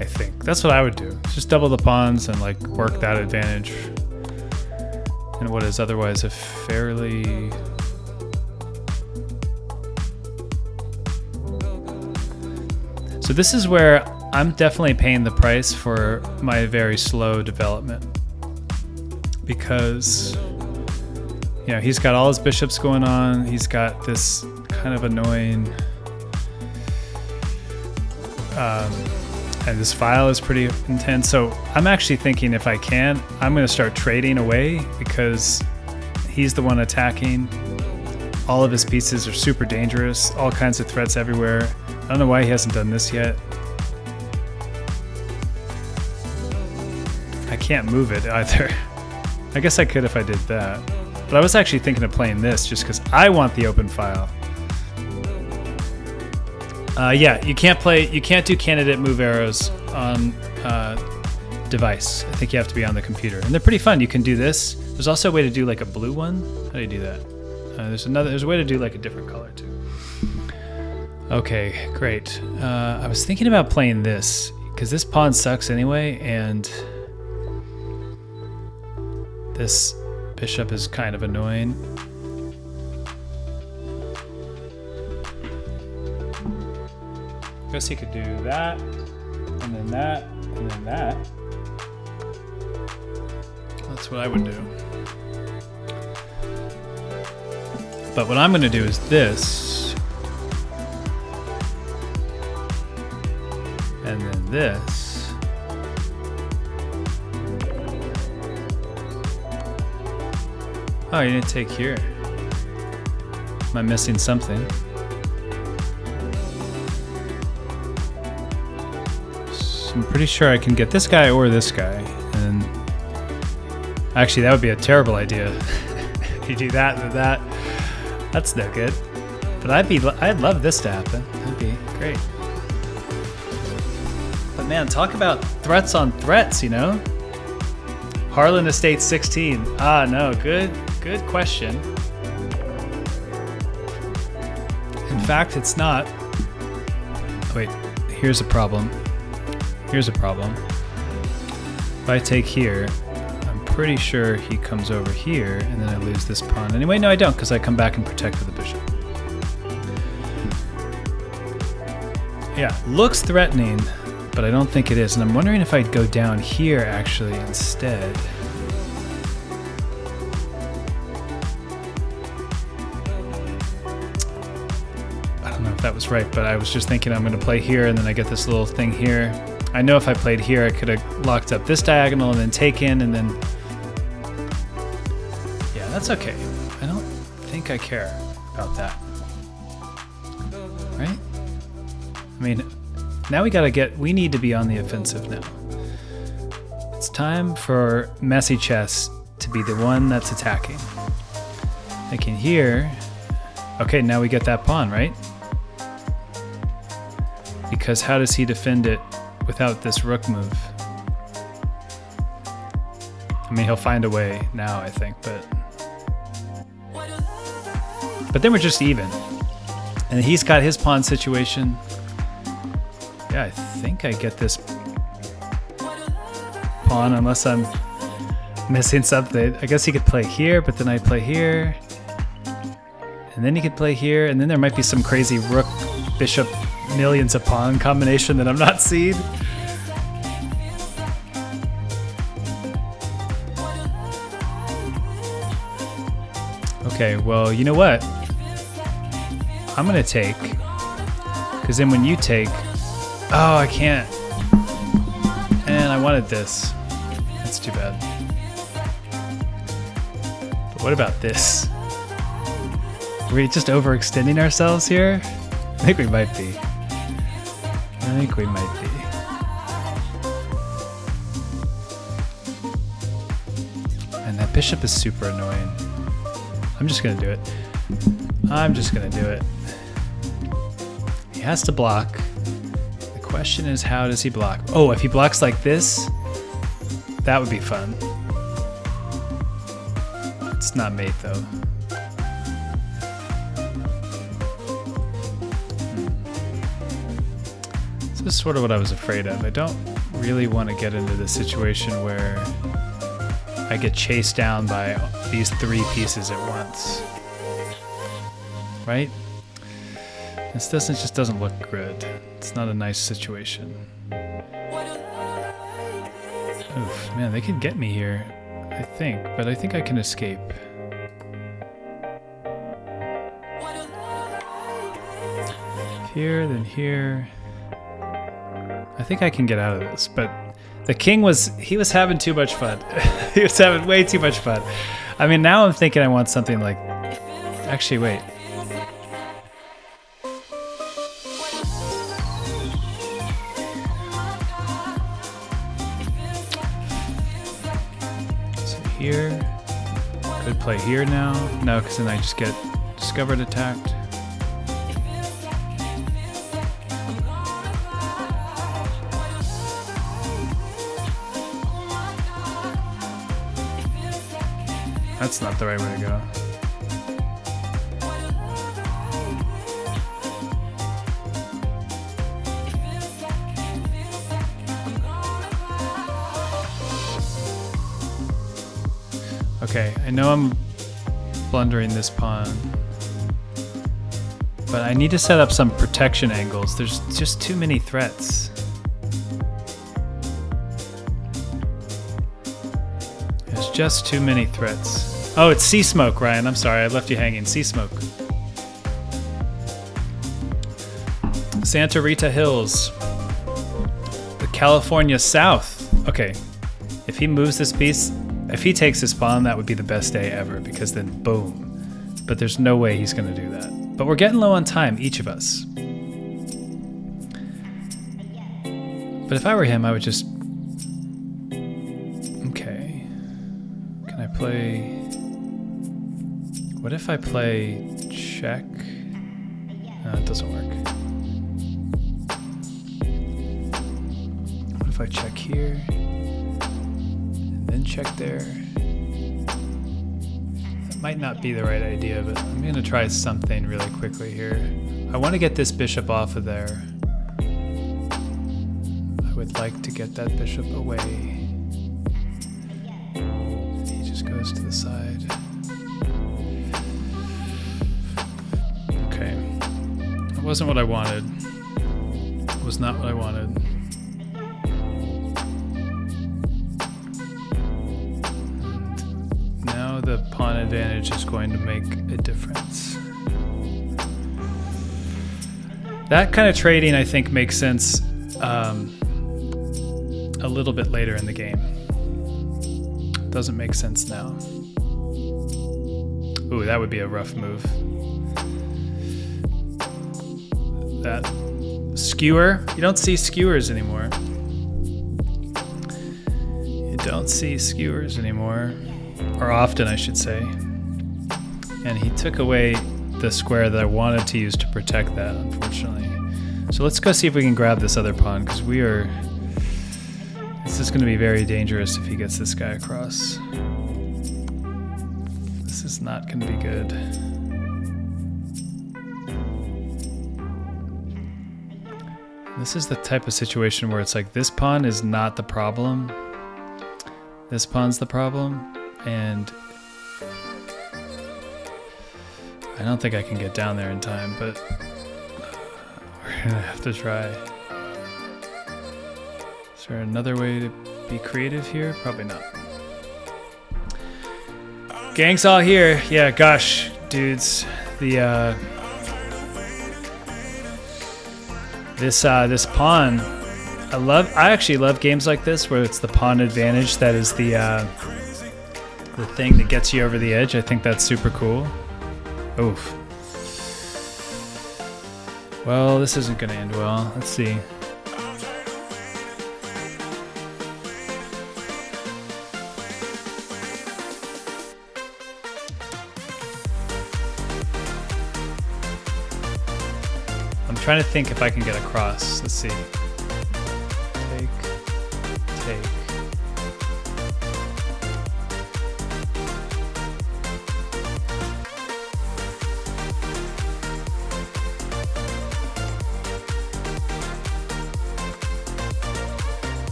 I think that's what I would do. Just double the pawns and like work that advantage in what is otherwise a fairly... So this is where I'm definitely paying the price for my very slow development, because you know, he's got all his bishops going on. He's got this kind of annoying, and this file is pretty intense. So I'm actually thinking, if I can, I'm going to start trading away, because he's the one attacking. All of his pieces are super dangerous. All kinds of threats everywhere. I don't know why he hasn't done this yet. I can't move it either. I guess I could if I did that. But I was actually thinking of playing this just because I want the open file. Yeah, you can't do candidate move arrows on device. I think you have to be on the computer. And they're pretty fun. You can do this. There's also a way to do like a blue one. How do you do that? There's a way to do like a different color too. Okay, great. I was thinking about playing this because this pawn sucks anyway, and this bishop is kind of annoying. I guess he could do that, and then that, and then that. That's what I would do. But what I'm going to do is this, and then this. Oh, you didn't take here. Am I missing something? So I'm pretty sure I can get this guy or this guy. And actually, that would be a terrible idea. If you do that and that, that's no good. But I'd love this to happen. That'd be great. But man, talk about threats on threats, you know? Harlan Estate 16. Ah, no, good question. In fact, it's not. Wait, here's a problem. Here's a problem. If I take here, I'm pretty sure he comes over here, and then I lose this pawn. Anyway, no, I don't, because I come back and protect with the bishop. Yeah, looks threatening, but I don't think it is. And I'm wondering if I'd go down here, actually, instead. That was right, but I was just thinking I'm going to play here, and then I get this little thing here. I know if I played here, I could have locked up this diagonal and then taken, and then... Yeah, that's okay. I don't think I care about that. Right? I mean, now we need to be on the offensive now. It's time for messy chess to be the one that's attacking. Thinking here... Okay, now we get that pawn, right? Because how does he defend it without this rook move? I mean, he'll find a way now, I think, but then we're just even. And he's got his pawn situation. Yeah, I think I get this pawn unless I'm missing something. I guess he could play here, but then I'd play here. And then he could play here, and then there might be some crazy rook, bishop, millions of pawn combination that I'm not seeing. Okay, well, you know what? I'm gonna take, because then when you take, oh, I can't. And I wanted this. That's too bad. But what about this? Are we just overextending ourselves here? I think we might be. I think we might be. And that bishop is super annoying. I'm just gonna do it. I'm just gonna do it. He has to block. The question is, how does he block? Oh, if he blocks like this, that would be fun. It's not mate though. This is sort of what I was afraid of. I don't really want to get into the situation where I get chased down by these 3 pieces at once. Right? This just doesn't look good. It's not a nice situation. Oof, man, they could get me here, I think, but I think I can escape. Here, then here. I think I can get out of this, but the king he was having too much fun. He was having way too much fun. I mean, now I'm thinking I want something like, actually, wait. So here, could play here now. No, because then I just get discovered attacked. That's not the right way to go. Okay, I know I'm blundering this pawn, but I need to set up some protection angles. There's just too many threats. There's just too many threats. Oh, it's Sea Smoke, Ryan. I'm sorry, I left you hanging. Sea Smoke. Santa Rita Hills. The California South. Okay, if he moves this piece, if he takes this pawn, that would be the best day ever, because then boom. But there's no way he's gonna do that. But we're getting low on time, each of us. But if I were him, I would just... Okay. Can I play... What if I play check? No, it doesn't work. What if I check here? And then check there? That might not be the right idea, but I'm going to try something really quickly here. I want to get this bishop off of there. I would like to get that bishop away. He just goes to the side. Okay. That wasn't what I wanted. It was not what I wanted. And now the pawn advantage is going to make a difference. That kind of trading, I think, makes sense a little bit later in the game. Doesn't make sense now. Ooh, that would be a rough move. That skewer. You don't see skewers anymore. You don't see skewers anymore. Or often, I should say. And he took away the square that I wanted to use to protect that, unfortunately. So let's go see if we can grab this other pawn, because we are... This is going to be very dangerous if he gets this guy across. This is not going to be good. This is the type of situation where it's like, this pawn is not the problem. This pawn's the problem. And I don't think I can get down there in time, but we're going to have to try. Is there another way to be creative here? Probably not. Gang's all here. Yeah, gosh, dudes. The this pawn, I actually love games like this where it's the pawn advantage that is the thing that gets you over the edge. I think that's super cool. Oof. Well, this isn't gonna end well. Let's see. I'm trying to think if I can get across. Let's see. Take.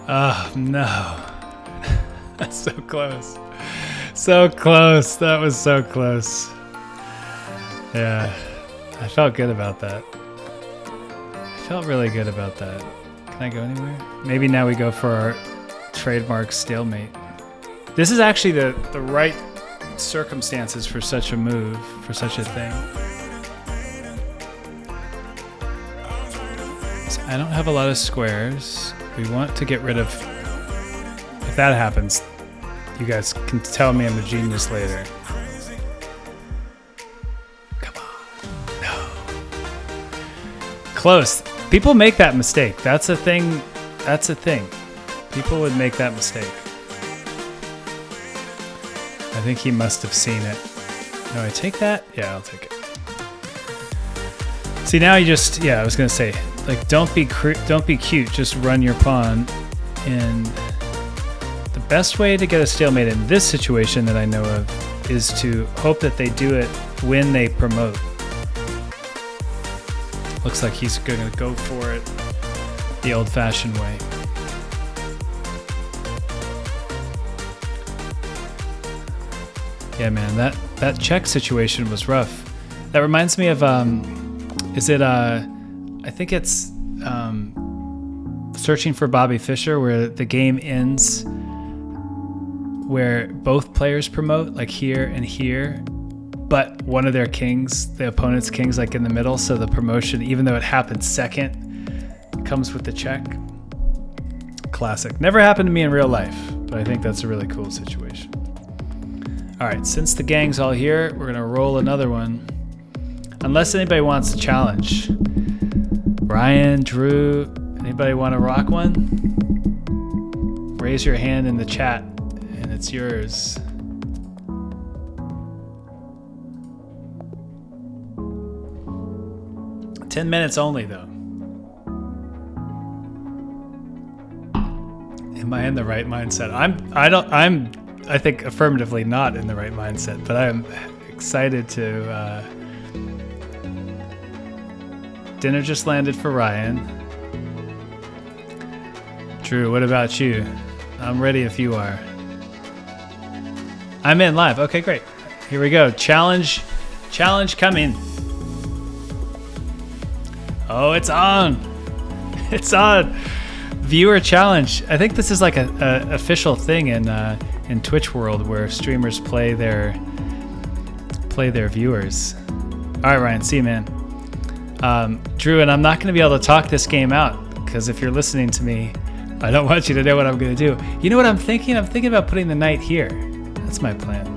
Oh, no. That's so close. So close. That was so close. Yeah. I felt good about that. I felt really good about that. Can I go anywhere? Maybe now we go for our trademark stalemate. This is actually the right circumstances for such a move, for such a thing. So I don't have a lot of squares. We want to get rid of... If that happens, you guys can tell me I'm a genius later. Come on. No. Close. People make that mistake. That's a thing. That's a thing. People would make that mistake. I think he must have seen it. No, I take that? Yeah, I'll take it. See, now you just... Yeah, I was going to say, like, don't be cute. Just run your pawn. And the best way to get a stalemate in this situation that I know of is to hope that they do it when they promote. Looks like he's going to go for it the old-fashioned way. Yeah, man, that check situation was rough. That reminds me of, is it, I think it's Searching for Bobby Fischer, where the game ends where both players promote, like here and here, but one of their kings, the opponent's king's like in the middle, so the promotion, even though it happened second, comes with the check. Classic. Never happened to me in real life, but I think that's a really cool situation. All right, since the gang's all here, we're gonna roll another one. Unless anybody wants to challenge. Ryan, Drew, anybody want to rock one? Raise your hand in the chat, and it's yours. "10 minutes only, though." Am I in the right mindset? I'm I think affirmatively not in the right mindset, but I'm excited to... Dinner just landed for Ryan. Drew, what about you? I'm ready if you are. I'm in live. Okay, great. Here we go. Challenge coming. Oh, it's on. It's on. Viewer challenge. I think this is like a official thing in Twitch world where streamers play their viewers. All right, Ryan. See you, man. Drew, and I'm not going to be able to talk this game out because if you're listening to me, I don't want you to know what I'm going to do. You know what I'm thinking? I'm thinking about putting the knight here. That's my plan.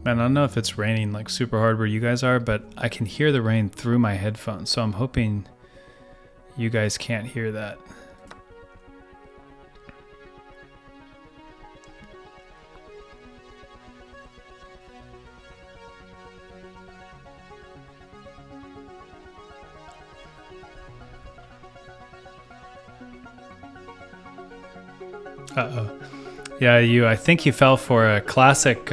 Man, I don't know if it's raining like super hard where you guys are, but I can hear the rain through my headphones, so I'm hoping you guys can't hear that. Uh-oh. Yeah, I think you fell for a classic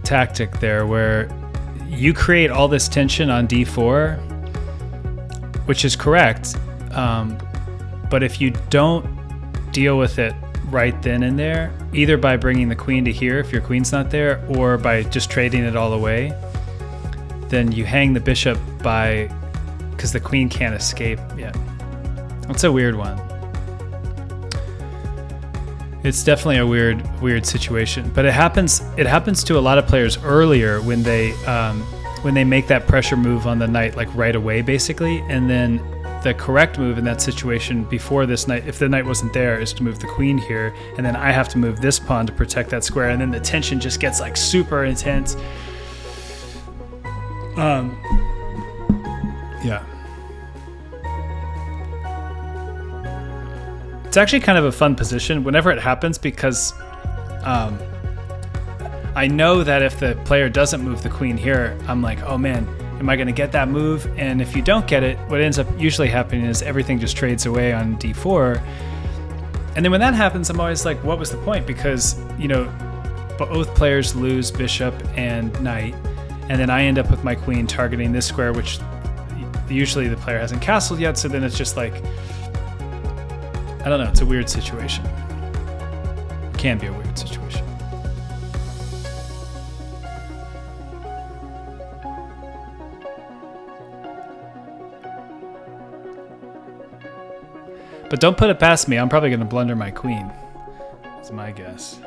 tactic there where you create all this tension on d4, which is correct, but if you don't deal with it right then and there, either by bringing the queen to here if your queen's not there, or by just trading it all away, then you hang the bishop because the queen can't escape yet. That's a weird one. It's definitely a weird situation, but it happens to a lot of players earlier when they make that pressure move on the knight, like right away basically, and then the correct move in that situation before this knight, if the knight wasn't there, is to move the queen here, and then I have to move this pawn to protect that square, and then the tension just gets like super intense. Yeah. It's actually kind of a fun position whenever it happens because I know that if the player doesn't move the queen here, I'm like, oh man, am I going to get that move? And if you don't get it, what ends up usually happening is everything just trades away on d4. And then when that happens, I'm always like, what was the point? Because, you know, both players lose bishop and knight, and then I end up with my queen targeting this square, which usually the player hasn't castled yet, so then it's just like, I don't know, it's a weird situation. It can be a weird situation. But don't put it past me, I'm probably going to blunder my queen. That's my guess.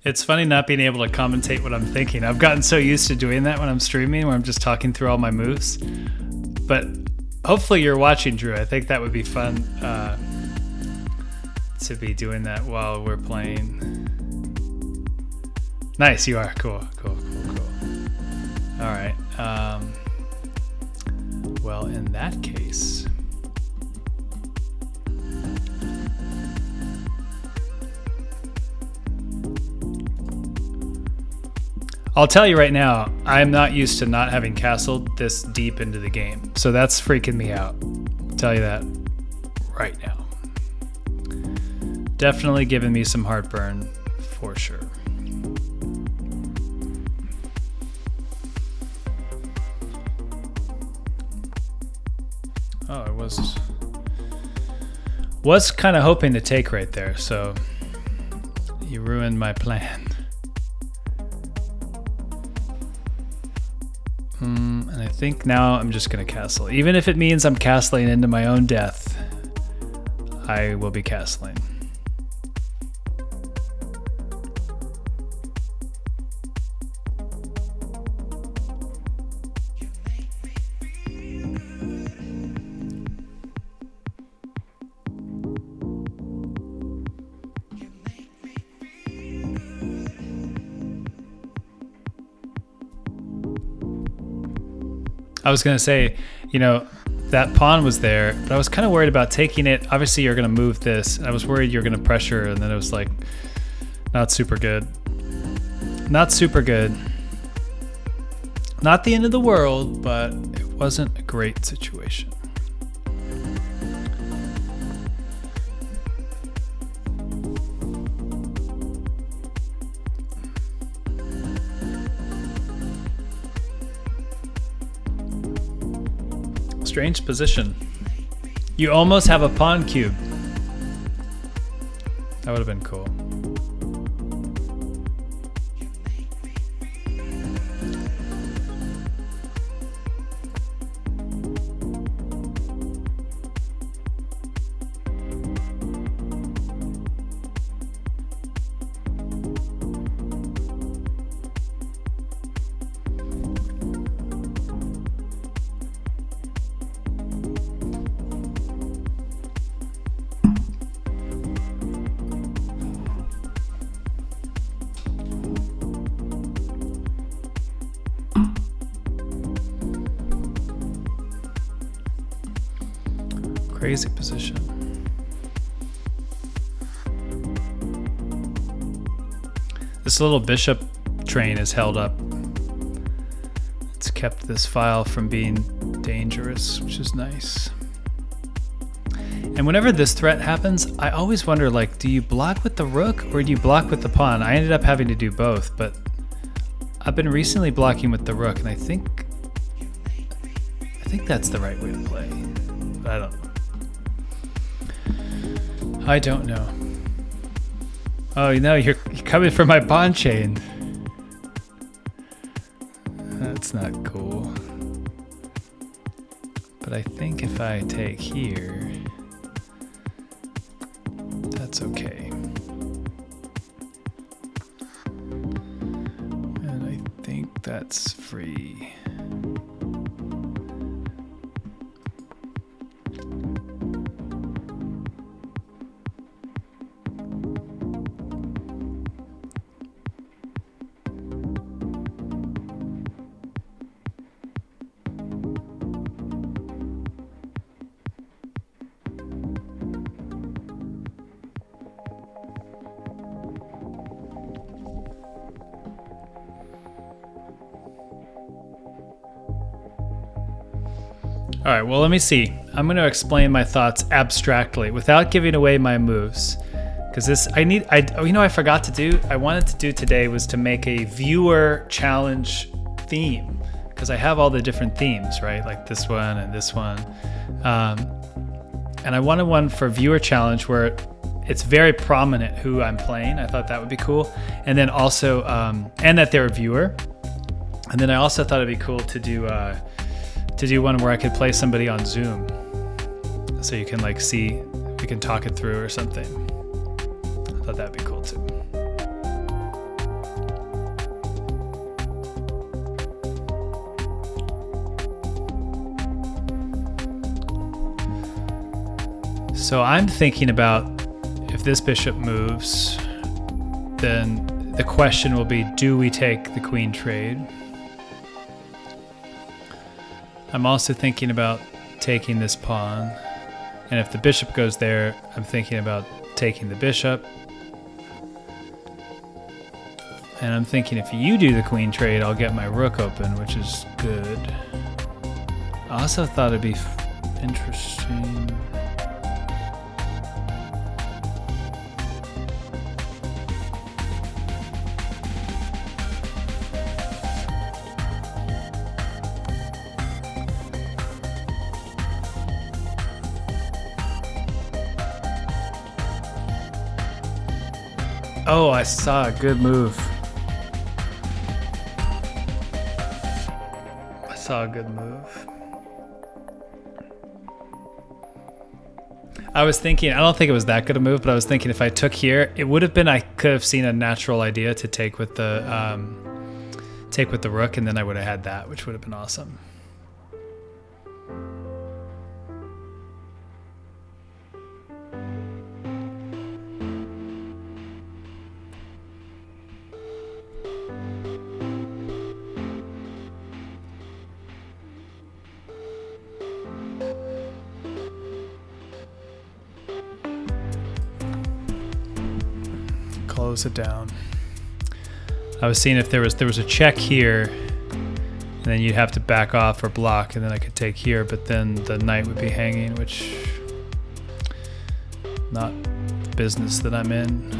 It's funny not being able to commentate what I'm thinking. I've gotten so used to doing that when I'm streaming, where I'm just talking through all my moves. But hopefully you're watching, Drew. I think that would be fun to be doing that while we're playing. Nice, you are. Cool. All right. Well, in that case... I'll tell you right now, I'm not used to not having castled this deep into the game. So that's freaking me out. I'll tell you that right now. Definitely giving me some heartburn, for sure. Oh, I was kind of hoping to take right there, so you ruined my plan. And I think now I'm just going to castle. Even if it means I'm castling into my own death, I will be castling. I was going to say, you know, that pawn was there, but I was kind of worried about taking it. Obviously, you're going to move this. I was worried you're going to pressure, and then it was like, not super good. Not super good. Not the end of the world, but it wasn't a great situation. Strange position. You almost have a pawn cube. That would have been cool. Crazy position. This little bishop train is held up. It's kept this file from being dangerous, which is nice. And whenever this threat happens, I always wonder, like, do you block with the rook or do you block with the pawn? I ended up having to do both, but I've been recently blocking with the rook, and I think that's the right way to play. But I don't know. I don't know. Oh, no, you're coming for my pawn chain. That's not cool. But I think if I take here, that's okay. And I think that's free. All right, well, let me see. I'm going to explain my thoughts abstractly without giving away my moves. Because I forgot to do, I wanted to do today was to make a viewer challenge theme. Because I have all the different themes, right? Like this one and this one. And I wanted one for viewer challenge where it's very prominent who I'm playing. I thought that would be cool. And then also, and that they're a viewer. And then I also thought it'd be cool to do one where I could play somebody on Zoom, so you can like see, we can talk it through or something. I thought that'd be cool too. So I'm thinking about if this bishop moves, then the question will be, do we take the queen trade? I'm also thinking about taking this pawn, and if the bishop goes there, I'm thinking about taking the bishop. And I'm thinking if you do the queen trade, I'll get my rook open, which is good. I also thought it'd be interesting. Oh, I saw a good move. I saw a good move. I was thinking, I don't think it was that good a move, but I was thinking if I took here, it would have been, I could have seen a natural idea to take with the rook, and then I would have had that, which would have been awesome. Close it down. I was seeing if there was a check here, and then you'd have to back off or block, and then I could take here, but then the knight would be hanging, which not the business that I'm in.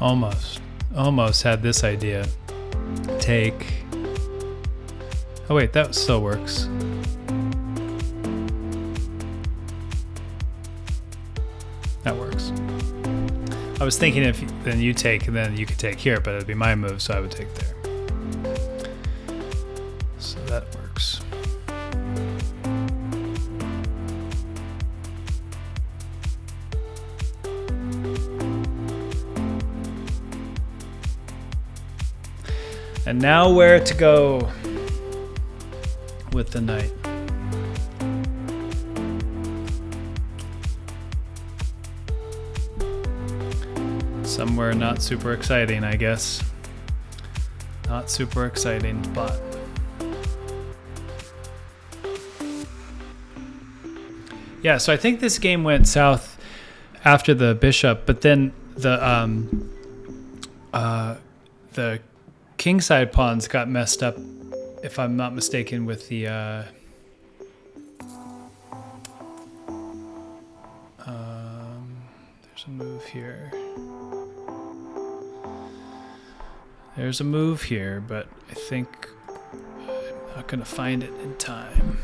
Almost had this idea. Take. Oh wait, that still works. That works. I was thinking if then you take and then you could take here, but it'd be my move, so I would take there. So that works. And now where to go with the knight. Somewhere not super exciting, I guess. Not super exciting, but yeah, so I think this game went south after the bishop, but then the kingside pawns got messed up, if I'm not mistaken, with the there's a move here. There's a move here, but I think I'm not gonna find it in time.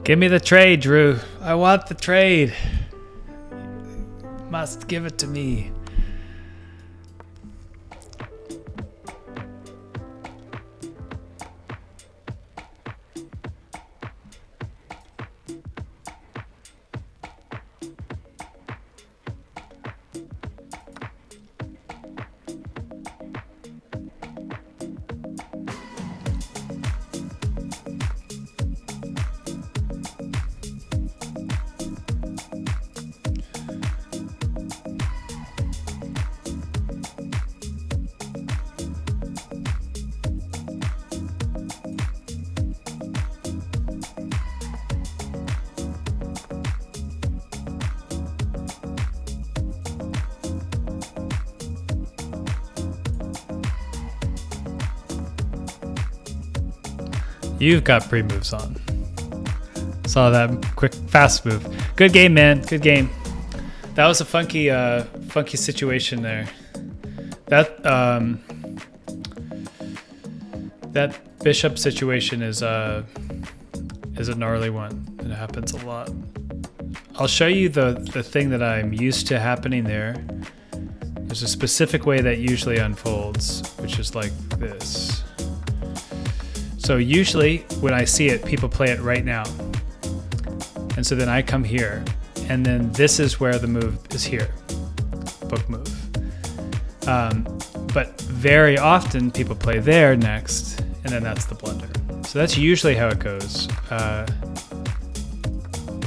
Give me the trade, Drew. I want the trade. Must give it to me. You've got pre-moves on. Saw that quick, fast move. Good game, man. Good game. That was a funky, funky situation there. That that bishop situation is a gnarly one. It happens a lot. I'll show you the thing that I'm used to happening there. There's a specific way that usually unfolds, which is like this. So usually when I see it, people play it right now. And so then I come here, and then this is where the move is here, book move. But very often people play there next, and then that's the blunder. So that's usually how it goes.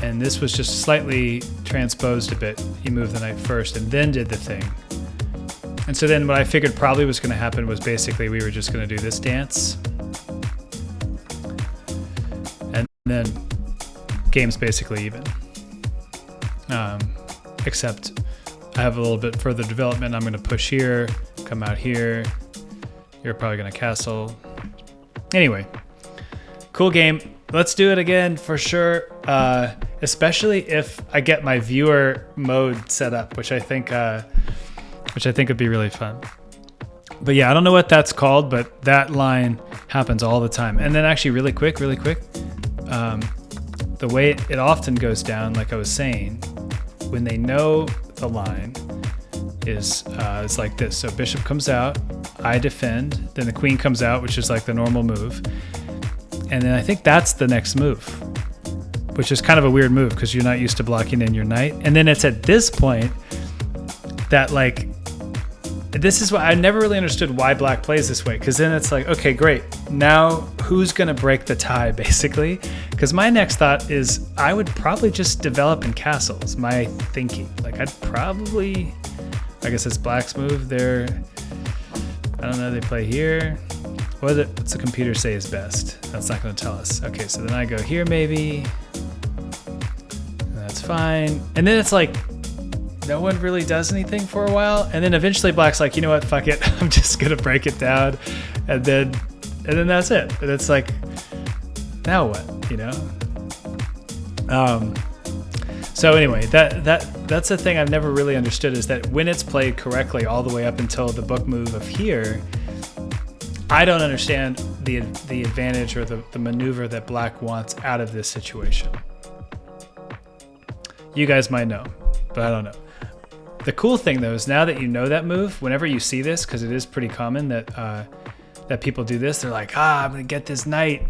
And this was just slightly transposed a bit. You moved the knight first and then did the thing. And so then what I figured probably was gonna happen was basically we were just gonna do this dance. And then game's basically even. Except I have a little bit further development. I'm gonna push here, come out here. You're probably gonna castle. Anyway, cool game. Let's do it again for sure. Especially if I get my viewer mode set up, which I think would be really fun. But yeah, I don't know what that's called, but that line happens all the time. And then actually really quick, the way it often goes down, like I was saying, when they know the line is it's like this. So bishop comes out, I defend, then the queen comes out, which is like the normal move. And then I think that's the next move, which is kind of a weird move because you're not used to blocking in your knight. And then it's at this point that like, this is why I never really understood why black plays this way. Because then it's like, okay, great. Now who's going to break the tie, basically? Because my next thought is I would probably just develop in castles, my thinking. Like I'd probably, I guess it's black's move. They're, I don't know, they play here. What's the computer say is best? That's not going to tell us. Okay, so then I go here maybe. That's fine. And then it's like, no one really does anything for a while, and then eventually black's like, you know what, fuck it, I'm just gonna break it down, and then that's it. And it's like, now what, you know? So anyway, that's the thing I've never really understood, is that when it's played correctly all the way up until the book move of here, I don't understand the advantage or the maneuver that black wants out of this situation. You guys might know, but I don't know. The cool thing though is now that you know that move, whenever you see this, because it is pretty common that that people do this, they're like, I'm gonna get this knight,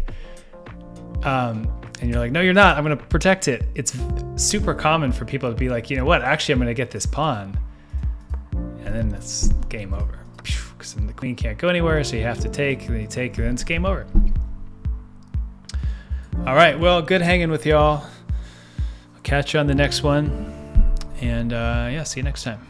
and you're like, no, you're not. I'm gonna protect it. It's super common for people to be like, you know what? Actually, I'm gonna get this pawn, and then it's game over. Because then the queen can't go anywhere, so you have to take. And then you take, and then it's game over. All right. Well, good hanging with y'all. I'll catch you on the next one. And yeah, see you next time.